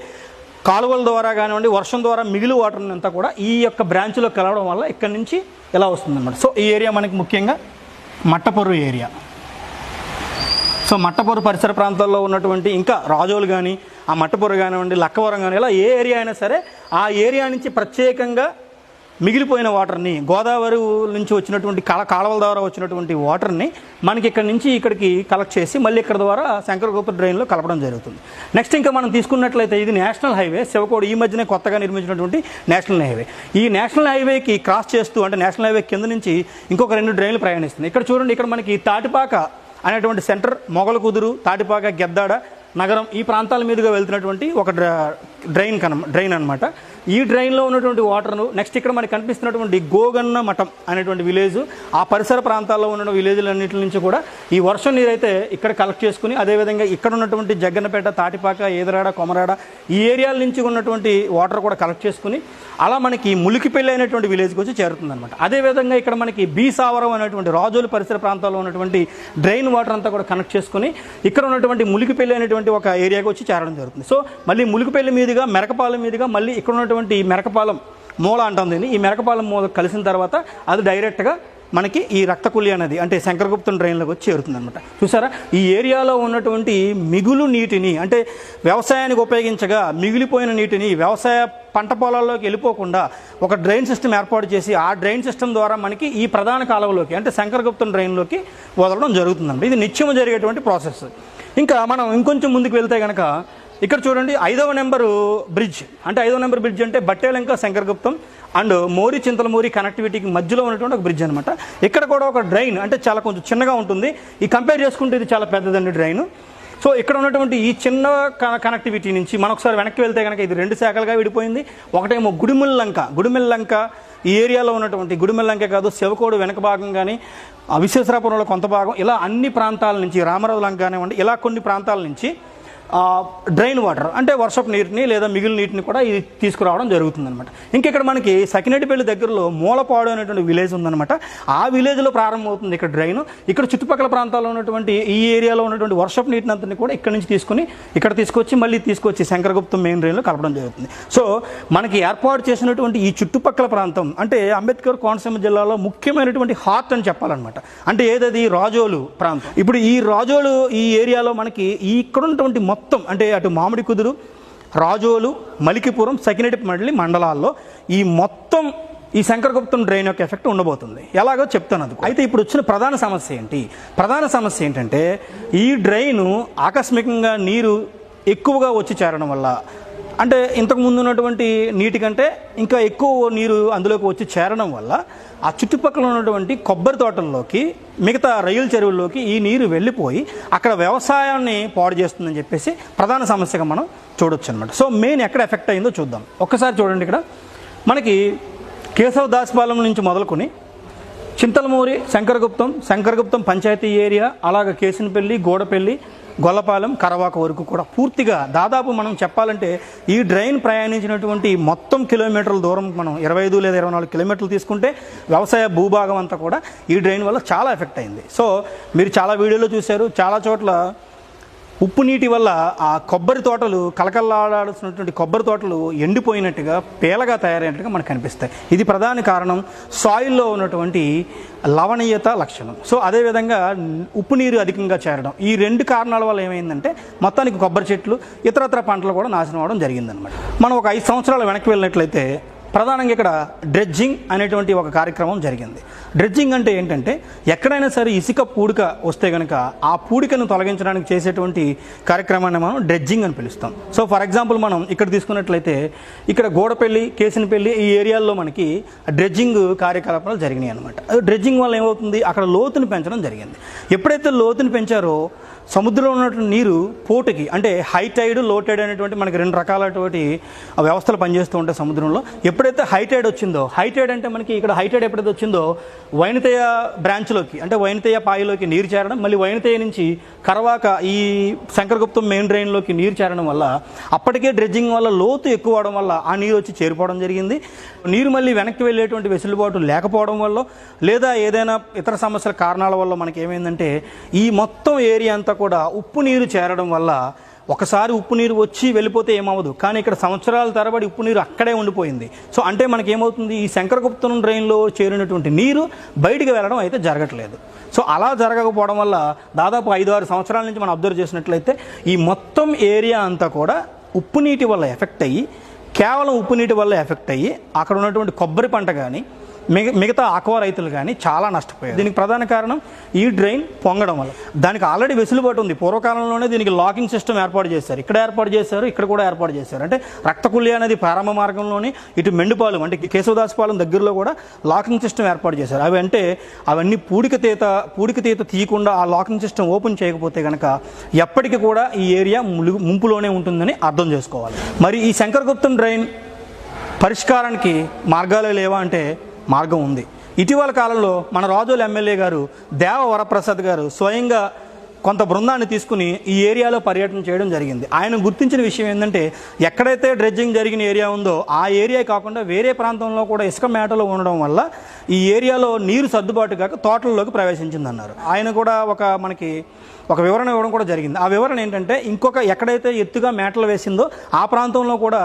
కాలువల ద్వారా కానివ్వండి, వర్షం ద్వారా మిగిలి వాటర్ని అంతా కూడా ఈ యొక్క బ్రాంచ్లో కలవడం వల్ల ఇక్కడి నుంచి ఎలా వస్తుందన్నమాట. సో ఈ ఏరియా మనకి ముఖ్యంగా మట్టపర్రు ఏరియా. సో మట్టపొరు పరిసర ప్రాంతాల్లో ఉన్నటువంటి ఇంకా రాజోలు కానీ, ఆ మట్టపొరు కానివ్వండి, లక్కవరం కానీ, ఇలా ఏ ఏరియా అయినా సరే ఆ ఏరియా నుంచి ప్రత్యేకంగా మిగిలిపోయిన వాటర్ని, గోదావరి నుంచి వచ్చినటువంటి కాలువల ద్వారా వచ్చినటువంటి వాటర్ని మనకి ఇక్కడ నుంచి ఇక్కడికి కలెక్ట్ చేసి మళ్ళీ ఇక్కడ ద్వారా శంకరగుప్త డ్రైన్లో కలపడం జరుగుతుంది. నెక్స్ట్ ఇంకా మనం తీసుకున్నట్లయితే ఇది నేషనల్ హైవే శివకోడి, ఈ మధ్యనే కొత్తగా నిర్మించినటువంటి నేషనల్ హైవే. ఈ నేషనల్ హైవేకి క్రాస్ చేస్తూ, అంటే నేషనల్ హైవే కింద నుంచి ఇంకొక 2 డ్రైన్లు ప్రయాణిస్తుంది. ఇక్కడ చూడండి, ఇక్కడ మనకి తాటిపాక అనేటువంటి సెంటర్, మొగల కుదురు, తాటిపాక, గెద్దాడ నగరం ఈ ప్రాంతాల మీదుగా వెళ్తున్నటువంటి ఒక డ్రైన్ అనమాట. ఈ డ్రైన్లో ఉన్నటువంటి వాటర్ను నెక్స్ట్ ఇక్కడ మనకి కనిపిస్తున్నటువంటి గోగన్న మఠం అనేటువంటి విలేజ్, ఆ పరిసర ప్రాంతాల్లో ఉన్న విలేజ్లన్నింటి నుంచి కూడా ఈ వర్షం నీరు అయితే ఇక్కడ కలెక్ట్ చేసుకుని, అదేవిధంగా ఇక్కడ ఉన్నటువంటి జగ్గన్నపేట, తాటిపాక, ఏదరాడ, కొమరాడ ఈ ఏరియాల నుంచి ఉన్నటువంటి వాటర్ కూడా కలెక్ట్ చేసుకుని అలా మనకి ములికిపల్లి అనేటువంటి విలేజ్కి వచ్చి చేరుతుందన్నమాట. అదేవిధంగా ఇక్కడ మనకి బి సావరం అనేటువంటి రాజోలు పరిసర ప్రాంతాల్లో ఉన్నటువంటి డ్రైన్ వాటర్ అంతా కూడా కనెక్ట్ చేసుకుని ఇక్కడ ఉన్నటువంటి ములికిపల్లి అనేటువంటి ఒక ఏరియాకి వచ్చి చేరడం జరుగుతుంది. సో మళ్ళీ ములికిపల్లి మీదుగా మెరకపాలెం మీదుగా మళ్ళీ ఇక్కడ ఉన్నటువంటి మెరకపాలెం మూల అంటుంది. ఈ మెరకపాలెం మూల కలిసిన తర్వాత అది డైరెక్ట్గా మనకి ఈ రక్తకుల్లి అనేది అంటే శంకరగుప్తం డ్రైన్లోకి వచ్చి చేరుతుంది అనమాట. చూసారా, ఈ ఏరియాలో ఉన్నటువంటి మిగులు నీటిని అంటే వ్యవసాయానికి ఉపయోగించగా మిగిలిపోయిన నీటిని వ్యవసాయ పంట పొలాల్లోకి వెళ్ళిపోకుండా ఒక డ్రైన్ సిస్టమ్ ఏర్పాటు చేసి ఆ డ్రైన్ సిస్టమ్ ద్వారా మనకి ఈ ప్రధాన కాలువలోకి అంటే శంకరగుప్తం డ్రైన్లోకి వదలడం జరుగుతుందండి. ఇది నిత్యం జరిగేటువంటి ప్రాసెస్. ఇంకా మనం ఇంకొంచెం ముందుకు వెళ్తే కనుక ఇక్కడ చూడండి 5వ నెంబరు బ్రిడ్జ్ అంటే 5వ నెంబర్ బ్రిడ్జ్ అంటే బట్టేలంక శంకరగుప్తం అండ్ మోరి చింతలమూరి కనెక్టివిటీకి మధ్యలో ఉన్నటువంటి ఒక బ్రిడ్జ్ అనమాట. ఇక్కడ కూడా ఒక డ్రైన్ అంటే చాలా కొంచెం చిన్నగా ఉంటుంది, ఈ కంపేర్ చేసుకుంటే ఇది చాలా పెద్దదండి డ్రైన్. సో ఇక్కడ ఉన్నటువంటి ఈ చిన్న కనెక్టివిటీ నుంచి మనం ఒకసారి వెనక్కి వెళ్తే కనుక ఇది 2 శాఖలుగా విడిపోయింది. ఒకటేమో గుడిమెల్లంక ఈ ఏరియాలో ఉన్నటువంటి గుడిమెల్లంకే కాదు, శివకోడు వెనక భాగం కానీ విశ్వేశ్వరాపురంలో కొంత భాగం ఇలా అన్ని ప్రాంతాల నుంచి రామరాజు లంక కానివ్వండి ఇలా కొన్ని ప్రాంతాల నుంచి డ్రైన్ వాటర్ అంటే వర్షపు నీటిని లేదా మిగిలిన నీటిని కూడా ఇది తీసుకురావడం జరుగుతుందన్నమాట. ఇంకెక్కడ మనకి సకినేటిపల్లి దగ్గరలో మూలపాడు అనేటువంటి విలేజ్ ఉందన్నమాట. ఆ విలేజ్లో ప్రారంభమవుతుంది ఇక్కడ డ్రైన్. ఇక్కడ చుట్టుపక్కల ప్రాంతాల్లో ఉన్నటువంటి ఈ ఏరియాలో ఉన్నటువంటి వర్షపు నీటిని అంతని కూడా ఇక్కడ నుంచి తీసుకుని ఇక్కడ తీసుకొచ్చి మళ్ళీ తీసుకొచ్చి శంకరగుప్తం మెయిన్ డ్రైన్లో కలపడం జరుగుతుంది. సో మనకి ఏర్పాటు చేసినటువంటి ఈ చుట్టుపక్కల ప్రాంతం అంటే అంబేద్కర్ కోనసీమ జిల్లాలో ముఖ్యమైనటువంటి హార్ట్ అని చెప్పాలన్నమాట. అంటే ఏదది రాజోలు ప్రాంతం. ఇప్పుడు ఈ రాజోలు ఈ ఏరియాలో మనకి ఇక్కడ ఉన్నటువంటి మొత్తం అంటే అటు మామిడి కుదురు, రాజోలు, మలికిపురం, సకినేటిపల్లి మండలాల్లో ఈ మొత్తం ఈ శంకరగుప్తం డ్రైన్ యొక్క ఎఫెక్ట్ ఉండబోతుంది. ఎలాగో చెప్తాను అది. అయితే ఇప్పుడు వచ్చిన ప్రధాన సమస్య ఏంటి? ప్రధాన సమస్య ఏంటంటే ఈ డ్రైను ఆకస్మికంగా నీరు ఎక్కువగా వచ్చి చేరడం వల్ల అంటే ఇంతకుముందు ఉన్నటువంటి నీటి కంటే ఇంకా ఎక్కువ నీరు అందులోకి వచ్చి చేరడం వల్ల ఆ చుట్టుపక్కల ఉన్నటువంటి కొబ్బరి తోటల్లోకి మిగతా రైలు చెరువుల్లోకి ఈ నీరు వెళ్ళిపోయి అక్కడ వ్యవసాయాన్ని పాడు చేస్తుందని చెప్పేసి ప్రధాన సమస్యగా మనం చూడొచ్చు అనమాట. సో మెయిన్ ఎక్కడ ఎఫెక్ట్ అయిందో చూద్దాం. ఒక్కసారి చూడండి, ఇక్కడ మనకి కేశవదాసపాలెం నుంచి మొదలుకొని చింతలమూరి, శంకరగుప్తం పంచాయతీ ఏరియా, అలాగే కేసినపల్లి, గోడపల్లి, గొల్లపాలెం, కరవాక వరకు కూడా పూర్తిగా దాదాపు మనం చెప్పాలంటే ఈ డ్రైన్ ప్రయాణించినటువంటి మొత్తం కిలోమీటర్ల దూరం మనం 25 లేదా 24 కిలోమీటర్లు తీసుకుంటే వ్యవసాయ భూభాగం అంతా కూడా ఈ డ్రైన్ వల్ల చాలా ఎఫెక్ట్ అయింది. సో మీరు చాలా వీడియోలో చూశారు, చాలా చోట్ల ఉప్పు నీటి వల్ల ఆ కొబ్బరి తోటలు కలకల్లాడాల్సినటువంటి కొబ్బరి తోటలు ఎండిపోయినట్టుగా పేలగా తయారైనట్టుగా మనకు కనిపిస్తాయి. ఇది ప్రధాన కారణం సాయిల్లో ఉన్నటువంటి లవణీయత లక్షణం. సో అదేవిధంగా ఉప్పు నీరు అధికంగా చేరడం, ఈ 2 కారణాల వల్ల ఏమైందంటే మొత్తానికి కొబ్బరి చెట్లు ఇతరత్ర పంటలు కూడా నాశనం అవడం జరిగిందనమాట. మనం ఒక 5 సంవత్సరాలు వెనక్కి వెళ్ళినట్లయితే ప్రధానంగా ఇక్కడ డ్రెడ్జింగ్ అనేటువంటి ఒక కార్యక్రమం జరిగింది. డ్రెడ్జింగ్ అంటే ఏంటంటే ఎక్కడైనా సరే ఇసుక పూడిక వస్తే కనుక ఆ పూడికను తొలగించడానికి చేసేటువంటి కార్యక్రమాన్ని మనం డ్రెడ్జింగ్ అని పిలుస్తాం. సో ఫర్ ఎగ్జాంపుల్ మనం ఇక్కడ తీసుకున్నట్లయితే ఇక్కడ గోడపల్లి, కేసినపల్లి ఈ ఏరియాల్లో మనకి డ్రెడ్జింగ్ కార్యకలాపాలు జరిగినాయి అనమాట. డ్రెడ్జింగ్ వల్ల ఏమవుతుంది, అక్కడ లోతుని పెంచడం జరిగింది. ఎప్పుడైతే లోతుని పెంచారో సముద్రంలో ఉన్నటువంటి నీరు పోటుకి అంటే హై టైడ్, లో టైడ్ అనేటువంటి మనకి 2 రకాలటువంటి వ్యవస్థలు పనిచేస్తూ ఉంటాయి సముద్రంలో. ఎప్పుడైతే హై టైడ్ వచ్చిందో, హై టైడ్ అంటే మనకి ఇక్కడ హై టైడ్ ఎప్పుడైతే వచ్చిందో వైనతేయ బ్రాంచ్లోకి అంటే వైనతేయ పాయిలోకి నీరు చేరడం, మళ్ళీ వైనతేయ నుంచి కరవాక ఈ శంకరగుప్తం మెయిన్ డ్రైన్లోకి నీరు చేరడం వల్ల అప్పటికే డ్రెడ్జింగ్ వల్ల లోతు ఎక్కువ అవడం వల్ల ఆ నీరు వచ్చి చేరిపోవడం జరిగింది. నీరు మళ్ళీ వెనక్కి వెళ్ళేటువంటి వెసులుబాటు లేకపోవడం వల్ల లేదా ఏదైనా ఇతర సమస్యల కారణాల వల్ల మనకి ఏమైందంటే ఈ మొత్తం ఏరియా అంతా కూడా ఉప్పు నీరు చేరడం వల్ల ఒకసారి ఉప్పు నీరు వచ్చి వెళ్ళిపోతే ఏమవ్వదు, కానీ ఇక్కడ సంవత్సరాల తరబడి ఉప్పు నీరు అక్కడే ఉండిపోయింది. సో అంటే మనకి ఏమవుతుంది, ఈ శంకరగుప్తం డ్రైన్లో చేరినటువంటి నీరు బయటికి వెళ్ళడం అయితే జరగట్లేదు. సో అలా జరగకపోవడం వల్ల దాదాపు 5-6 సంవత్సరాల నుంచి మనం అబ్జర్వ్ చేసినట్లయితే ఈ మొత్తం ఏరియా అంతా కూడా ఉప్పు నీటి వల్ల ఎఫెక్ట్ అయ్యి, కేవలం ఉప్పు నీటి వల్ల ఎఫెక్ట్ అయ్యి అక్కడ ఉన్నటువంటి కొబ్బరి పంట కానీ మిగతా ఆక్వా రైతులు కానీ చాలా నష్టపోయారు. దీనికి ప్రధాన కారణం ఈ డ్రైన్ పొంగడం వల్ల. దానికి ఆల్రెడీ వెసులుబాటు ఉంది. పూర్వకాలంలోనే దీనికి లాకింగ్ సిస్టమ్ ఏర్పాటు చేశారు, ఇక్కడ ఏర్పాటు చేశారు, ఇక్కడ కూడా ఏర్పాటు చేశారు. అంటే రక్తకుల్లి అనేది ప్రారంభ మార్గంలోని ఇటు మెండుపాలెం అంటే కేశవదాసపాలెం దగ్గరలో కూడా లాకింగ్ సిస్టమ్ ఏర్పాటు చేశారు. అవి అంటే అవన్నీ పూడిక తీత తీయకుండా ఆ లాకింగ్ సిస్టమ్ ఓపెన్ చేయకపోతే కనుక ఎప్పటికీ కూడా ఈ ఏరియా ముంపులోనే ఉంటుందని అర్థం చేసుకోవాలి. మరి ఈ శంకరగుప్తం డ్రైన్ పరిష్కారానికి మార్గాలే లేవా అంటే మార్గం ఉంది. ఇటీవల కాలంలో మన రాజోలు ఎమ్మెల్యే గారు దేవ వరప్రసాద్ గారు స్వయంగా కొంత బృందాన్ని తీసుకుని ఈ ఏరియాలో పర్యటన చేయడం జరిగింది. ఆయన గుర్తించిన విషయం ఏంటంటే ఎక్కడైతే డ్రెడ్జింగ్ జరిగిన ఏరియా ఉందో ఆ ఏరియా కాకుండా వేరే ప్రాంతంలో కూడా ఇసుక మేటలు ఉండడం వల్ల ఈ ఏరియాలో నీరు సర్దుబాటు కాక తోటల్లోకి ప్రవేశించిందన్నారు. ఆయన కూడా మనకి ఒక వివరణ ఇవ్వడం కూడా జరిగింది. ఆ వివరణ ఏంటంటే ఎక్కడైతే ఎత్తుగా మేటలు వేసిందో ఆ ప్రాంతంలో కూడా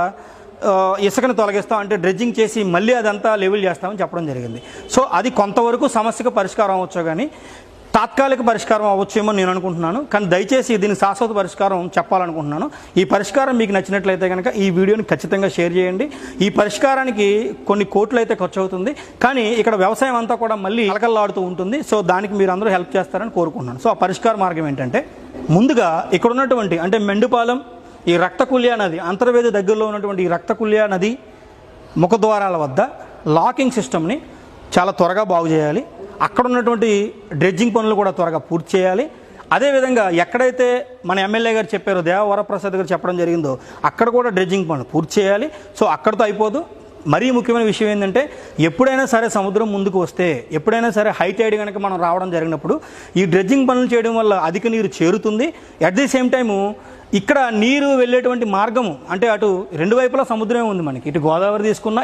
ఇసుకను తొలగిస్తాం, అంటే డ్రెడ్జింగ్ చేసి మళ్ళీ అదంతా లెవెల్ చేస్తామని చెప్పడం జరిగింది. సో అది కొంతవరకు సమస్యకు పరిష్కారం అవ్వచ్చు, కానీ తాత్కాలిక పరిష్కారం అవ్వచ్చేమో నేను అనుకుంటున్నాను. కానీ దయచేసి దీనికి శాశ్వత పరిష్కారం చెప్పాలనుకుంటున్నాను. ఈ పరిష్కారం మీకు నచ్చినట్లయితే కనుక ఈ వీడియోని ఖచ్చితంగా షేర్ చేయండి. ఈ పరిష్కారానికి కొన్ని కోట్లు అయితే ఖర్చు అవుతుంది, కానీ ఇక్కడ వ్యవసాయం అంతా కూడా మళ్ళీ కలకల్లాడుతూ ఉంటుంది. సో దానికి మీరు అందరూ హెల్ప్ చేస్తారని కోరుకుంటున్నాను. సో ఆ పరిష్కార మార్గం ఏంటంటే, ముందుగా ఇక్కడ ఉన్నటువంటి అంటే మెండుపాలెం ఈ రక్తకుల్య నది అంతర్వేది దగ్గరలో ఉన్నటువంటి ఈ రక్తకుల్య నది ముఖద్వారాల వద్ద లాకింగ్ సిస్టమ్ని చాలా త్వరగా బాగు చేయాలి. అక్కడ ఉన్నటువంటి డ్రెడ్జింగ్ పనులు కూడా త్వరగా పూర్తి చేయాలి. అదేవిధంగా ఎక్కడైతే మన ఎమ్మెల్యే గారు చెప్పారో, దేవ వరప్రసాద్ గారు చెప్పడం జరిగిందో, అక్కడ కూడా డ్రెడ్జింగ్ పనులు పూర్తి చేయాలి. సో అక్కడితో అయిపోదు. మరీ ముఖ్యమైన విషయం ఏంటంటే, ఎప్పుడైనా సరే సముద్రం ముందుకు వస్తే, ఎప్పుడైనా సరే హై టైడ్ కనుక మనం రావడం జరిగినప్పుడు ఈ డ్రెడ్జింగ్ పనులు చేయడం వల్ల అధిక నీరు చేరుతుంది. అట్ ది సేమ్ టైము ఇక్కడ నీరు వెళ్ళేటువంటి మార్గము అంటే అటు రెండు వైపులా సముద్రమే ఉంది మనకి. ఇటు గోదావరి తీసుకున్నా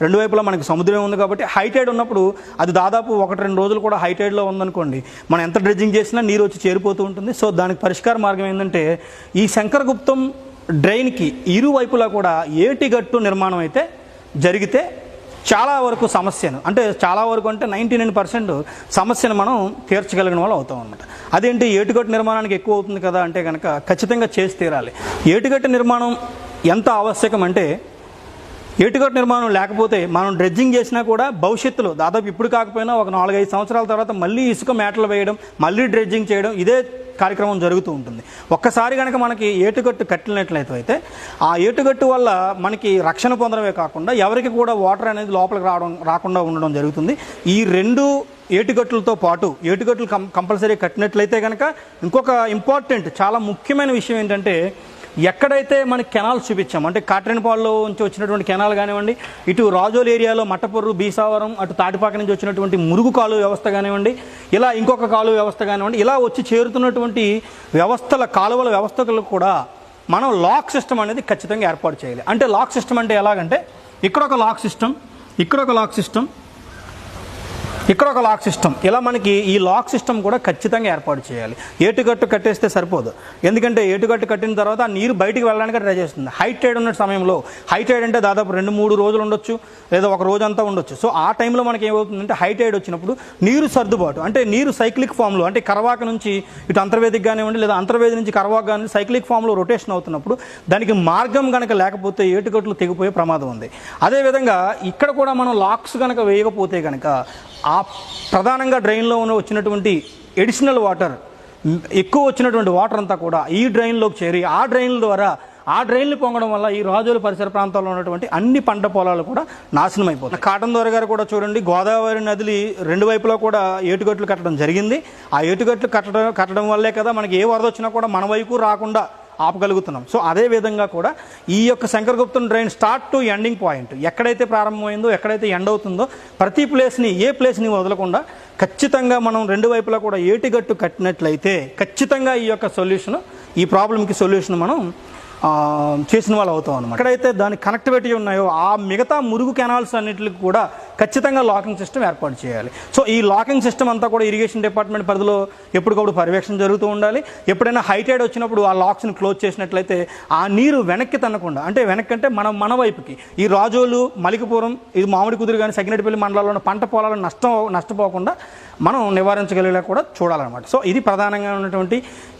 రెండు వైపులా మనకి సముద్రమే ఉంది. కాబట్టి హై టైడ్ ఉన్నప్పుడు అది దాదాపు 1-2 రోజులు కూడా హై టైడ్లో ఉందనుకోండి, మనం ఎంత డ్రెడ్జింగ్ చేసినా నీరు వచ్చి చేరిపోతూ ఉంటుంది. సో దానికి పరిష్కార మార్గం ఏంటంటే, ఈ శంకరగుప్తం డ్రైన్కి ఇరువైపులా కూడా ఏటిగట్టు నిర్మాణం అయితే జరిగితే చాలా వరకు సమస్యను, అంటే చాలా వరకు అంటే 99% సమస్యను మనం తీర్చగలిగిన వాళ్ళు అవుతాం అనమాట. అదేంటి, ఏటుగట్టు నిర్మాణానికి ఎక్కువ అవుతుంది కదా అంటే కనుక ఖచ్చితంగా చేసి తీరాలి. ఏటుగట్టు నిర్మాణం ఎంత ఆవశ్యకం అంటే, ఏటుగట్టు నిర్మాణం లేకపోతే మనం డ్రెడ్జింగ్ చేసినా కూడా భవిష్యత్తులో దాదాపు ఇప్పుడు కాకపోయినా ఒక 4-5 సంవత్సరాల తర్వాత మళ్ళీ ఇసుక మేటలు వేయడం, మళ్ళీ డ్రెడ్జింగ్ చేయడం, ఇదే కార్యక్రమం జరుగుతూ ఉంటుంది. ఒక్కసారి కనుక మనకి ఏటుగట్టు కట్టినట్లయితే ఆ ఏటుగట్టు వల్ల మనకి రక్షణ పొందడమే కాకుండా ఎవరికి కూడా వాటర్ అనేది లోపలికి రాకుండా ఉండడం జరుగుతుంది. ఈ 2 ఏటుగట్టులతో పాటు ఏటుగట్టులు కంపల్సరీ కట్టినట్లయితే కనుక ఇంకొక ఇంపార్టెంట్ చాలా ముఖ్యమైన విషయం ఏంటంటే, ఎక్కడైతే మనకి కెనాల్స్ చూపించాం, అంటే కాట్రేనిపాడులో నుంచి వచ్చినటువంటి కెనాల్ కానివ్వండి, ఇటు రాజోల్ ఏరియాలో మట్టపొర్రు, బీసావరం, అటు తాటిపాక నుంచి వచ్చినటువంటి మురుగు కాలువ వ్యవస్థ కానివ్వండి, ఇలా ఇంకొక కాలువ వ్యవస్థ కానివ్వండి, ఇలా వచ్చి చేరుతున్నటువంటి కాలువల వ్యవస్థలకు కూడా మనం లాక్ సిస్టమ్ అనేది ఖచ్చితంగా ఏర్పాటు చేయాలి. అంటే లాక్ సిస్టమ్ అంటే ఎలాగంటే, ఇక్కడ ఒక లాక్ సిస్టమ్, ఇక్కడ ఒక లాక్ సిస్టమ్, ఇలా మనకి ఈ లాక్ సిస్టమ్ కూడా ఖచ్చితంగా ఏర్పాటు చేయాలి. ఏటుగట్టు కట్టేస్తే సరిపోదు, ఎందుకంటే ఏటుగట్టు కట్టిన తర్వాత ఆ నీరు బయటికి వెళ్ళడానికి ట్రై చేస్తుంది. హై టైడ్ ఉన్న సమయంలో, హై టైడ్ అంటే దాదాపు 2-3 రోజులు ఉండొచ్చు, లేదా ఒక రోజు అంతా ఉండొచ్చు. సో ఆ టైంలో మనకి ఏమవుతుందంటే, హై టైడ్ వచ్చినప్పుడు నీరు సర్దుబాటు, అంటే నీరు సైక్లిక్ ఫామ్లో, అంటే కరవాక నుంచి ఇటు అంతర్వేదికి కానివ్వండి, లేదా అంతర్వేది నుంచి కరవాక కానీ సైక్లిక్ ఫామ్లో రొటేషన్ అవుతున్నప్పుడు దానికి మార్గం కనుక లేకపోతే ఏటుగట్లు తెగిపోయే ప్రమాదం ఉంది. అదేవిధంగా ఇక్కడ కూడా మనం లాక్స్ కనుక వేయకపోతే కనుక ఆ ప్రధానంగా డ్రైన్లో వచ్చినటువంటి ఎడిషనల్ వాటర్, ఎక్కువ వచ్చినటువంటి వాటర్ అంతా కూడా ఈ డ్రైన్లోకి చేరి ఆ డ్రైన్ల ద్వారా ఆ డ్రైన్లు పొంగడం వల్ల ఈ రాజోలు పరిసర ప్రాంతాల్లో ఉన్నటువంటి అన్ని పంట పొలాలు కూడా నాశనం అయిపోతాయి. కాటన్ దొర గారు కూడా చూడండి, గోదావరి నదిని 2 వైపులా కూడా ఏటుగట్లు కట్టడం జరిగింది. ఆ ఏటుగట్లు కట్టడం వల్లే కదా మనకి ఏ వరద వచ్చినా కూడా మన వైపు రాకుండా ఆపగలుగుతున్నాం. సో అదే విధంగా కూడా ఈ యొక్క Shankaraguptam drain start to ending point, ఎక్కడైతే ప్రారంభమైందో, ఎక్కడైతే ఎండ్ అవుతుందో ప్రతి ఏ ప్లేస్ని వదలకుండా ఖచ్చితంగా మనం 2 వైపులా కూడా ఏటిగట్టు కట్టినట్లయితే ఖచ్చితంగా ఈ ప్రాబ్లంకి సొల్యూషన్ మనం చేసిన వాళ్ళు అవుతాం అన్నమాట. ఎక్కడైతే దాని కనెక్టివిటీ ఉన్నాయో ఆ మిగతా మురుగు కెనాల్స్ అన్నింటికి కూడా ఖచ్చితంగా లాకింగ్ సిస్టమ్ ఏర్పాటు చేయాలి. సో ఈ లాకింగ్ సిస్టమ్ అంతా కూడా ఇరిగేషన్ డిపార్ట్మెంట్ పరిధిలో ఎప్పటికప్పుడు పర్యవేక్షణ జరుగుతూ ఉండాలి. ఎప్పుడైనా హై టైడ్ వచ్చినప్పుడు ఆ లాక్స్ని క్లోజ్ చేసినట్లయితే ఆ నీరు వెనక్కి తన్నకుండా, అంటే వెనక్కి అంటే మన వైపుకి ఈ రాజోలు, మలికిపురం, ఇది మామిడి కుదురు కానీ సగినటిపల్లి మండలాల్లో ఉన్న పంట పొలాలను నష్టపోకుండా మనం నివారించగలిగేలా కూడా చూడాలన్నమాట. సో ఇది ప్రధానంగా ఉన్నటువంటి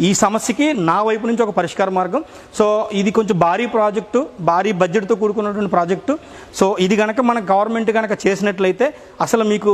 ఈ సమస్యకి నా వైపు నుంచి ఒక పరిష్కార మార్గం. సో ఇది కొంచెం భారీ ప్రాజెక్టు, భారీ బడ్జెట్తో కూడుకున్నటువంటి ప్రాజెక్టు. సో ఇది కనుక మన గవర్నమెంట్ కనుక చేసినట్లయితే చూసినట్లయితే అసలు మీకు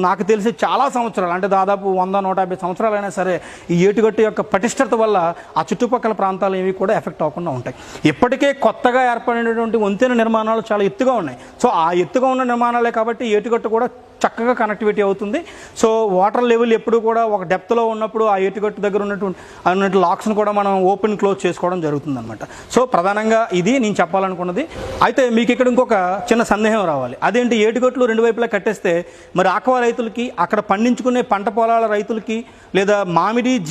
నాకు తెలిసి చాలా సంవత్సరాలు, అంటే దాదాపు 100-150 సంవత్సరాలైనా సరే ఈ ఏటుగట్టు యొక్క పటిష్టత వల్ల ఆ చుట్టుపక్కల ప్రాంతాలు ఏవి కూడా ఎఫెక్ట్ అవ్వకుండా ఉంటాయి. ఇప్పటికే కొత్తగా ఏర్పడినటువంటి వంతెన నిర్మాణాలు చాలా ఎత్తుగా ఉన్నాయి. సో ఆ ఎత్తుగా ఉన్న నిర్మాణాలే కాబట్టి ఏటుగట్టు కూడా చక్కగా కనెక్టివిటీ అవుతుంది. సో వాటర్ లెవెల్ ఎప్పుడు కూడా ఒక డెప్త్లో ఉన్నప్పుడు ఆ ఏటుగట్టు దగ్గర ఉన్నటువంటి లాక్స్ని కూడా మనం ఓపెన్ క్లోజ్ చేసుకోవడం జరుగుతుంది అనమాట. సో ప్రధానంగా ఇది నేను చెప్పాలనుకున్నది. అయితే మీకు ఇక్కడ ఇంకొక చిన్న సందేహం రావాలి, అదేంటి ఏటుగట్లు రెండు వైపులా కట్టేస్తే మరి ఆక్వా రైతులకి, అక్కడ పండించుకునే పంట పొలాల రైతులకి, లేదా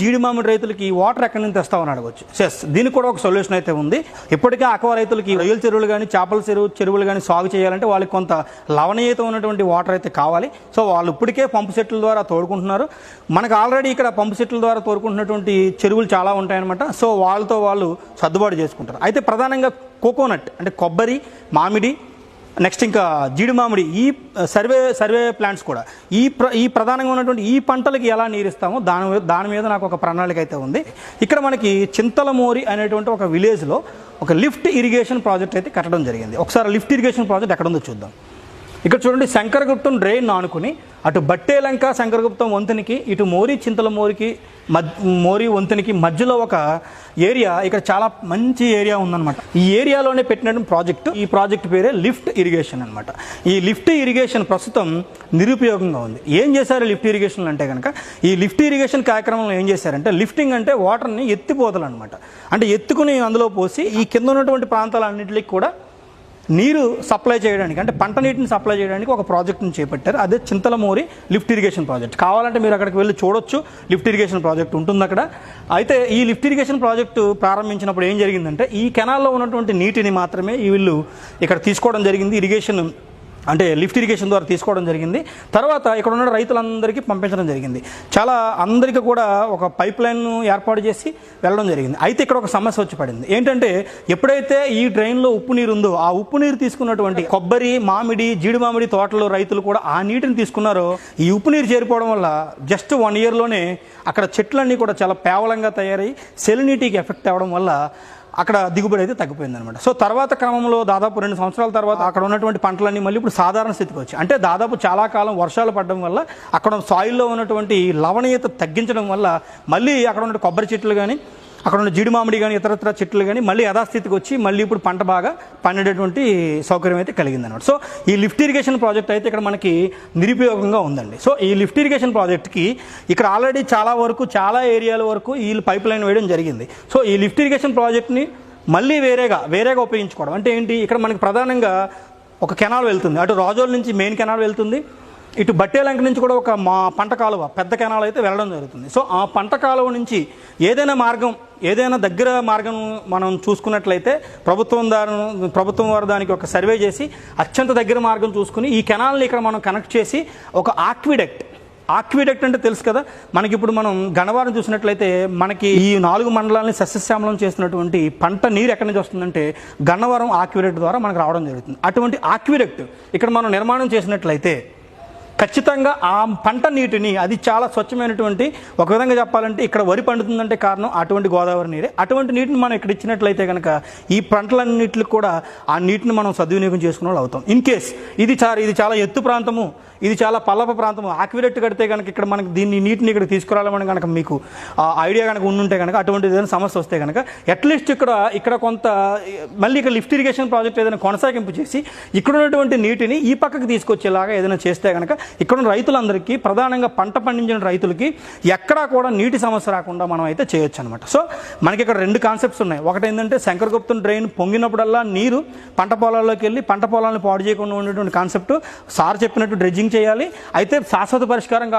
జీడి మామిడి రైతులకి వాటర్ ఎక్కడి నుంచి తెస్తామని అడగవచ్చు. ఎస్, దీనికి కూడా ఒక సొల్యూషన్ అయితే ఉంది. ఇప్పటికే ఆక్వా రైతులకి రొయ్యల చెరువులు కానీ చేపల చెరువులు కానీ సాగు చేయాలంటే వాళ్ళకి కొంత లవణీయత ఉన్నటువంటి వాటర్ అయితే కావాలి. సో వాళ్ళు ఇప్పటికే పంపు సెట్ల ద్వారా తోడుకుంటున్నారు. మనకు ఆల్రెడీ ఇక్కడ పంపు సెట్ల ద్వారా తోడుకుంటున్నటువంటి చెరువులు చాలా ఉంటాయన్నమాట. సో వాళ్ళతో వాళ్ళు సర్దుబాటు చేసుకుంటారు. అయితే ప్రధానంగా కోకోనట్ అంటే కొబ్బరి, మామిడి, నెక్స్ట్ ఇంకా జీడి మామిడి, ఈ సర్వే ప్లాంట్స్ కూడా ఈ ప్రధానంగా ఉన్నటువంటి ఈ పంటలకి ఎలా నీరిస్తామో దాని మీద నాకు ఒక ప్రణాళిక అయితే ఉంది. ఇక్కడ మనకి చింతలమూరి అనేటువంటి ఒక విలేజ్లో ఒక లిఫ్ట్ ఇరిగేషన్ ప్రాజెక్ట్ అయితే కట్టడం జరిగింది. ఒకసారి లిఫ్ట్ ఇరిగేషన్ ప్రాజెక్ట్ ఎక్కడ ఉందో చూద్దాం. ఇక్కడ చూడండి, శంకరగుప్తం డ్రైన్ ఆనుకుని అటు బట్టేలంక శంకరగుప్తం వంతెనకి, ఇటు చింతలమూరికి మోరీ వంతెనకి మధ్యలో ఒక ఏరియా, ఇక్కడ చాలా మంచి ఏరియా ఉందన్నమాట. ఈ ఏరియాలోనే పెట్టినటువంటి ప్రాజెక్టు, ఈ ప్రాజెక్ట్ పేరే లిఫ్ట్ ఇరిగేషన్ అనమాట. ఈ లిఫ్ట్ ఇరిగేషన్ ప్రస్తుతం నిరుపయోగంగా ఉంది. ఏం చేశారు లిఫ్ట్ ఇరిగేషన్ అంటే కనుక, ఈ లిఫ్ట్ ఇరిగేషన్ కార్యక్రమంలో ఏం చేశారంటే, లిఫ్టింగ్ అంటే వాటర్ని ఎత్తిపోతలు అనమాట. అంటే ఎత్తుకుని అందులో పోసి ఈ కింద ఉన్నటువంటి ప్రాంతాలన్నింటికి కూడా నీరు సప్లై చేయడానికి, అంటే పంట నీటిని సప్లై చేయడానికి ఒక ప్రాజెక్ట్ని చేపట్టారు. అదే చింతలమూరి లిఫ్ట్ ఇరిగేషన్ ప్రాజెక్ట్. కావాలంటే మీరు అక్కడికి వెళ్ళి చూడొచ్చు, లిఫ్ట్ ఇరిగేషన్ ప్రాజెక్ట్ ఉంటుంది అక్కడ. అయితే ఈ లిఫ్ట్ ఇరిగేషన్ ప్రాజెక్టు ప్రారంభించినప్పుడు ఏం జరిగిందంటే, ఈ కెనాల్లో ఉన్నటువంటి నీటిని మాత్రమే వీళ్ళు ఇక్కడ తీసుకోవడం జరిగింది. ఇరిగేషన్ అంటే లిఫ్ట్ ఇరిగేషన్ ద్వారా తీసుకోవడం జరిగింది. తర్వాత ఇక్కడ ఉన్న రైతులందరికీ పంపించడం జరిగింది. చాలా అందరికీ కూడా ఒక పైప్ లైన్ను ఏర్పాటు చేసి వెళ్ళడం జరిగింది. అయితే ఇక్కడ ఒక సమస్య వచ్చి పడింది. ఏంటంటే, ఎప్పుడైతే ఈ డ్రైన్లో ఉప్పు నీరు ఉందో, ఆ ఉప్పు నీరు తీసుకున్నటువంటి కొబ్బరి, జీడి మామిడి తోటలో రైతులు కూడా ఆ నీటిని తీసుకున్నారో, ఈ ఉప్పు నీరు చేరిపోవడం వల్ల జస్ట్ 1 ఇయర్లోనే అక్కడ చెట్లన్నీ కూడా చాలా పేవలంగా తయారై సెలినిటీకి ఎఫెక్ట్ అవ్వడం వల్ల అక్కడ దిగుబడి అయితే తగ్గిపోయింది అనమాట. సో తర్వాత క్రమంలో దాదాపు 2 సంవత్సరాల తర్వాత అక్కడ ఉన్నటువంటి పంటలన్నీ మళ్ళీ ఇప్పుడు సాధారణ స్థితికి వచ్చాయి. అంటే దాదాపు చాలా కాలం వర్షాలు పడడం వల్ల అక్కడ సాయిల్లో ఉన్నటువంటి లవణీయత తగ్గించడం వల్ల మళ్ళీ అక్కడ ఉన్న కొబ్బరి చెట్లు కానీ, అక్కడ ఉన్న జీడి మామిడి కానీ, ఇతరత్ర చెట్లు కానీ మళ్ళీ యథాస్థితికి వచ్చి మళ్ళీ ఇప్పుడు పంట బాగా పండేటటువంటి సౌకర్యం అయితే కలిగింది అనమాట. సో ఈ లిఫ్ట్ ఇరిగేషన్ ప్రాజెక్ట్ అయితే ఇక్కడ మనకి నిరుపయోగంగా ఉందండి. సో ఈ లిఫ్ట్ ఇరిగేషన్ ప్రాజెక్ట్కి ఇక్కడ ఆల్రెడీ చాలా ఏరియాల వరకు వీళ్ళు పైప్ లైన్ వేయడం జరిగింది. సో ఈ లిఫ్ట్ ఇరిగేషన్ ప్రాజెక్ట్ని మళ్ళీ వేరేగా ఉపయోగించుకోవడం అంటే ఏంటి, ఇక్కడ మనకి ప్రధానంగా ఒక కెనాల్ వెళ్తుంది, అటు రాజోల్ నుంచి మెయిన్ కెనాల్ వెళ్తుంది, ఇటు బట్టేలంక నుంచి కూడా ఒక పంట కాలువ, పెద్ద కెనాల్ అయితే వెళ్ళడం జరుగుతుంది. సో ఆ పంట కాలువ నుంచి ఏదైనా దగ్గర మార్గం మనం చూసుకున్నట్లయితే ప్రభుత్వం వారు దానికి ఒక సర్వే చేసి అత్యంత దగ్గర మార్గం చూసుకుని ఈ కెనాల్ని ఇక్కడ మనం కనెక్ట్ చేసి ఒక ఆక్విడక్ట్ అంటే తెలుసు కదా మనకి. ఇప్పుడు మనం గన్నవరం చూసినట్లయితే మనకి ఈ 4 మండలాలని సస్యశ్యామలం చేస్తున్నటువంటి పంట నీరు ఎక్కడి నుంచి వస్తుందంటే గన్నవరం ఆక్విడక్ట్ ద్వారా మనకు రావడం జరుగుతుంది. అటువంటి ఆక్విడక్ట్ ఇక్కడ మనం నిర్మాణం చేసినట్లయితే ఖచ్చితంగా ఆ పంట నీటిని, అది చాలా స్వచ్ఛమైనటువంటి, ఒక విధంగా చెప్పాలంటే ఇక్కడ వరి పండుతుందంటే కారణం అటువంటి గోదావరి నీరే. అటువంటి నీటిని మనం ఇక్కడ ఇచ్చినట్లయితే కనుక ఈ పంటలన్నిటికి కూడా ఆ నీటిని మనం సద్వినియోగం చేసుకునే వాళ్ళు అవుతాం. ఇన్ కేస్ ఇది చాలా ఎత్తు ప్రాంతము, ఇది చాలా పల్లప ప్రాంతము, ఆక్విడక్ట్ కడితే కనుక ఇక్కడ మనకి నీటిని ఇక్కడ తీసుకురావాలని కనుక మీకు ఐడియా కనుక ఉండుంటే కనుక, అటువంటి ఏదైనా సమస్య వస్తే కనుక అట్లీస్ట్ ఇక్కడ కొంత మళ్ళీ ఇక్కడ లిఫ్ట్ ఇరిగేషన్ ప్రాజెక్ట్ ఏదైనా కొనసాగింపు చేసి ఇక్కడ ఉన్నటువంటి నీటిని ఈ పక్కకి తీసుకొచ్చేలాగా ఏదైనా చేస్తే కనుక ఇక్కడ ఉన్న రైతులందరికీ, ప్రధానంగా పంట పండించిన రైతులకి ఎక్కడా కూడా నీటి సమస్య రాకుండా మనం అయితే చేయొచ్చు అనమాట. సో మనకి ఇక్కడ 2 కాన్సెప్ట్స్ ఉన్నాయి. ఒకటి ఏంటంటే శంకరగుప్తం డ్రైన్ పొంగినప్పుడల్లా నీరు పంట పొలాల్లోకి వెళ్ళి పంట పొలాలను పాడు చేయకుండా ఉండేటువంటి కాన్సెప్ట్. సార్ చెప్పినట్టు డ్రెడ్జింగ్ చేయాలి. అయితే శాశ్వత పరిష్కారం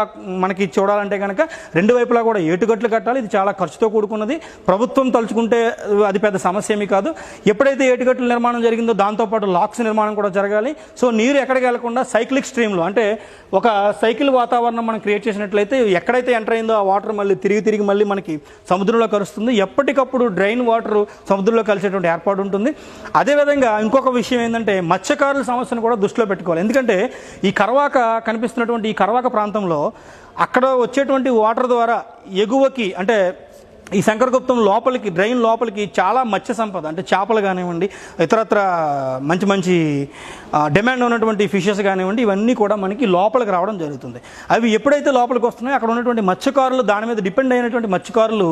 మనకి చూడాలంటే కనుక 2 వైపులా కూడా ఏటుగట్లు కట్టాలి. ఇది చాలా ఖర్చుతో కూడుకున్నది. ప్రభుత్వం తలుచుకుంటే అది పెద్ద సమస్య ఏమీ కాదు. ఎప్పుడైతే ఏటుగట్ల నిర్మాణం జరిగిందో దాంతోపాటు లాక్స్ నిర్మాణం కూడా జరగాలి. సో నీరు ఎక్కడికి వెళ్లకుండా సైక్లిక్ స్ట్రీమ్లో, అంటే ఒక సైకిల్ వాతావరణం మనం క్రియేట్ చేసినట్లయితే ఎక్కడైతే ఎంటర్ అయిందో ఆ వాటర్ మళ్ళీ తిరిగి మళ్ళీ మనకి సముద్రంలో కలుస్తుంది. ఎప్పటికప్పుడు డ్రైన్ వాటర్ సముద్రంలో కలిసేటువంటి ఏర్పాటు ఉంటుంది. అదేవిధంగా ఇంకొక విషయం ఏంటంటే మత్స్యకారుల సమస్యను కూడా దృష్టిలో పెట్టుకోవాలి. ఎందుకంటే ఈ కనిపిస్తున్నటువంటి ఈ కరవాక ప్రాంతంలో అక్కడ వచ్చేటువంటి వాటర్ ద్వారా ఎగువకి, అంటే ఈ శంకరగుప్తం లోపలికి డ్రైన్ లోపలికి చాలా మత్స్య సంపద అంటే చేపలు కానివ్వండి, ఇతరత్ర మంచి మంచి డిమాండ్ ఉన్నటువంటి ఫిషెస్ కానివ్వండి, ఇవన్నీ కూడా మనకి లోపలికి రావడం జరుగుతుంది. అవి ఎప్పుడైతే లోపలికి వస్తున్నాయో అక్కడ ఉన్నటువంటి మత్స్యకారులు, దాని మీద డిపెండ్ అయినటువంటి మత్స్యకారులు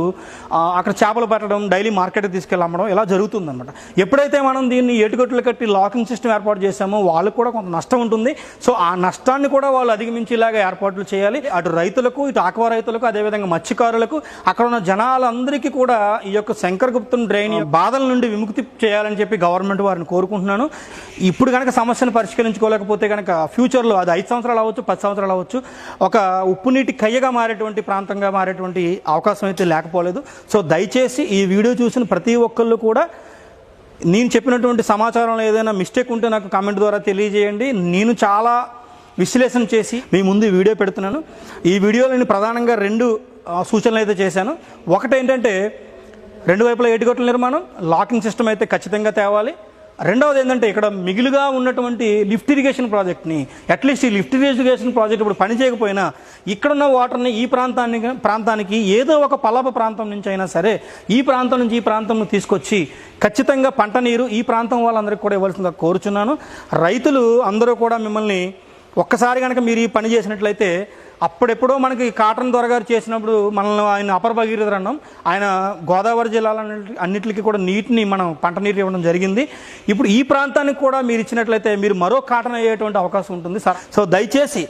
అక్కడ చేపలు పట్టడం, డైలీ మార్కెట్కి తీసుకెళ్ళి అమ్మడం ఇలా జరుగుతుందన్నమాట. ఎప్పుడైతే మనం దీన్ని ఏటుగట్టులు కట్టి లాకింగ్ సిస్టమ్ ఏర్పాటు చేసామో వాళ్ళకు కూడా కొంత నష్టం ఉంటుంది. సో ఆ నష్టాన్ని కూడా వాళ్ళు అధిగమించి ఇలాగా ఏర్పాట్లు చేయాలి. అటు రైతులకు, ఇటు ఆక్వా రైతులకు, అదేవిధంగా మత్స్యకారులకు, అక్కడ ఉన్న జనాలందరికీ కూడా ఈ యొక్క శంకరగుప్తం డ్రైన్ బాధల నుండి విముక్తి చేయాలని చెప్పి గవర్నమెంట్ వారిని కోరుకుంటున్నాను. ఇప్పుడు కనుక సమస్యను పరిష్కరించుకోలేకపోతే కనుక ఫ్యూచర్లో అది 5 సంవత్సరాలు అవ్వచ్చు, 10 సంవత్సరాలు అవ్వచ్చు, ఒక ఉప్పు నీటి కయ్యగా మారేటువంటి ప్రాంతంగా మారేటువంటి అవకాశం అయితే లేకపోలేదు. సో దయచేసి ఈ వీడియో చూసిన ప్రతి ఒక్కళ్ళు కూడా నేను చెప్పినటువంటి సమాచారంలో ఏదైనా మిస్టేక్ ఉంటే నాకు కామెంట్ ద్వారా తెలియజేయండి. నేను చాలా విశ్లేషణ చేసి మీ ముందు ఈ వీడియో పెడుతున్నాను. ఈ వీడియోలో నేను ప్రధానంగా 2 సూచనలు అయితే చేశాను. ఒకటి ఏంటంటే 2 వైపులా ఏటిగొట్ల నిర్మాణం, లాకింగ్ సిస్టమ్ అయితే ఖచ్చితంగా తేవాలి. రెండవది ఏంటంటే ఇక్కడ మిగిలిగా ఉన్నటువంటి లిఫ్ట్ ఇరిగేషన్ ప్రాజెక్ట్ని, అట్లీస్ట్ ఈ లిఫ్ట్ ఇరిగేషన్ ప్రాజెక్ట్ ఇప్పుడు పని చేయకపోయినా ఇక్కడున్న వాటర్ని ఈ ప్రాంతానికి ఏదో ఒక పల్లపు ప్రాంతం నుంచి అయినా సరే ఈ ప్రాంతం నుంచి ఈ ప్రాంతంలో తీసుకొచ్చి ఖచ్చితంగా పంట నీరు ఈ ప్రాంతం వాళ్ళందరికీ కూడా ఇవ్వాల్సిందిగా కోరుచున్నాను. రైతులు అందరూ కూడా మిమ్మల్ని ఒక్కసారి కనుక మీరు ఈ పని చేసినట్లయితే, అప్పుడెప్పుడో మనకి కాటన్ దొరగారు చేసినప్పుడు మనల్ని ఆయన అపర భగీరథుడు అన్నాం. ఆయన గోదావరి జిల్లాల అన్నింటికి కూడా నీటిని మనం పంట నీరు ఇవ్వడం జరిగింది. ఇప్పుడు ఈ ప్రాంతానికి కూడా మీరు ఇచ్చినట్లయితే మీరు మరో కాటన్ అయ్యేటువంటి అవకాశం ఉంటుంది సార్. సో దయచేసి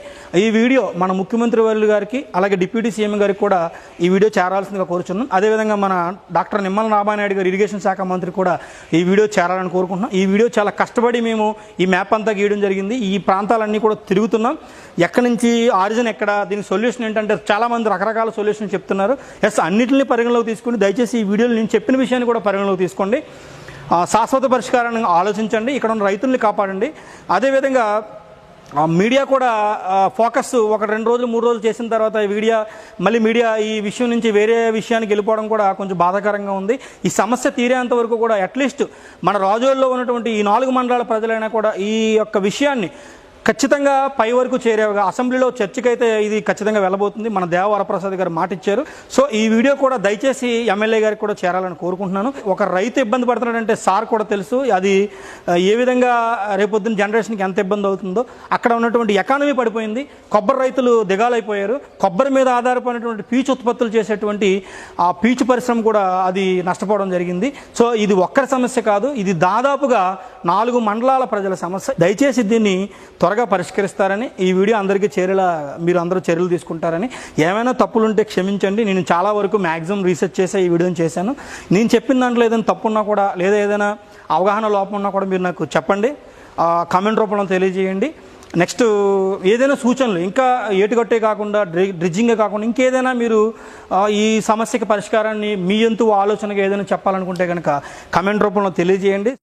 ఈ వీడియో మన ముఖ్యమంత్రి వర్యులు గారికి, అలాగే డిప్యూటీ సీఎం గారికి కూడా ఈ వీడియో చేరాల్సిందిగా కోరుచున్నాం. అదేవిధంగా మన డాక్టర్ నిమ్మల రామానాయుడు గారు ఇరిగేషన్ శాఖ మంత్రి కూడా ఈ వీడియో చేరాలని కోరుకుంటున్నాం. ఈ వీడియో చాలా కష్టపడి మేము ఈ మ్యాప్ అంతా గీయడం జరిగింది. ఈ ప్రాంతాలన్నీ కూడా తిరుగుతున్నాం. ఎక్కడి నుంచి ఆరిజిన్ ఎక్కడ, దీనికి సొల్యూషన్ ఏంటంటే చాలామంది రకరకాల సొల్యూషన్ చెప్తున్నారు. ఎస్, అన్నింటినీ పరిగణలోకి తీసుకుని దయచేసి ఈ వీడియోలో నేను చెప్పిన విషయాన్ని కూడా పరిగణలోకి తీసుకోండి. శాశ్వత పరిష్కారాన్ని ఆలోచించండి. ఇక్కడ ఉన్న రైతుల్ని కాపాడండి. అదేవిధంగా మీడియా కూడా ఫోకస్ 1-2 రోజులు 3 రోజులు చేసిన తర్వాత మీడియా ఈ విషయం నుంచి వేరే విషయానికి వెళ్ళిపోవడం కూడా కొంచెం బాధాకరంగా ఉంది. ఈ సమస్య తీరేంత వరకు కూడా అట్లీస్ట్ మన రాజోల్లో ఉన్నటువంటి ఈ 4 మండలాల ప్రజలైనా కూడా ఈ యొక్క విషయాన్ని ఖచ్చితంగా పై వరకు చేరేవిగా అసెంబ్లీలో చర్చకైతే ఇది ఖచ్చితంగా వెళ్ళబోతుంది. మన దేవ వరప్రసాద్ గారు మాట ఇచ్చారు. సో ఈ వీడియో కూడా దయచేసి ఎమ్మెల్యే గారికి కూడా చేరాలని కోరుకుంటున్నాను. ఒక రైతు ఇబ్బంది పడుతున్నాడంటే సార్ కూడా తెలుసు అది ఏ విధంగా రేపొద్దున జనరేషన్కి ఎంత ఇబ్బంది అవుతుందో. అక్కడ ఉన్నటువంటి ఎకానమీ పడిపోయింది. కొబ్బరి రైతులు దిగాలైపోయారు. కొబ్బరి మీద ఆధారపడినటువంటి పీచు ఉత్పత్తులు చేసేటువంటి ఆ పీచు పరిశ్రమ కూడా అది నష్టపోవడం జరిగింది. సో ఇది ఒక్కరి సమస్య కాదు, ఇది దాదాపుగా 4 మండలాల ప్రజల సమస్య. దయచేసి దీన్ని త్వరగా పరిష్కరిస్తారని, ఈ వీడియో అందరికీ చేరేలా మీరు అందరూ చర్యలు తీసుకుంటారని. ఏమైనా తప్పులుంటే క్షమించండి. నేను చాలా వరకు మ్యాక్సిమం రీసెర్చ్ చేసే ఈ వీడియోని చేశాను. నేను చెప్పిన దాంట్లో ఏదైనా తప్పున్నా కూడా, లేదా ఏదైనా అవగాహన లోపం ఉన్నా కూడా మీరు నాకు చెప్పండి, కామెంట్ రూపంలో తెలియజేయండి. నెక్స్ట్ ఏదైనా సూచనలు, ఇంకా ఏటుగట్టే కాకుండా డ్రిడ్జింగే కాకుండా ఇంకేదైనా మీరు ఈ సమస్యకి పరిష్కారాన్ని మీ ఎంతు ఆలోచనగా ఏదైనా చెప్పాలనుకుంటే కనుక కామెంట్ రూపంలో తెలియజేయండి.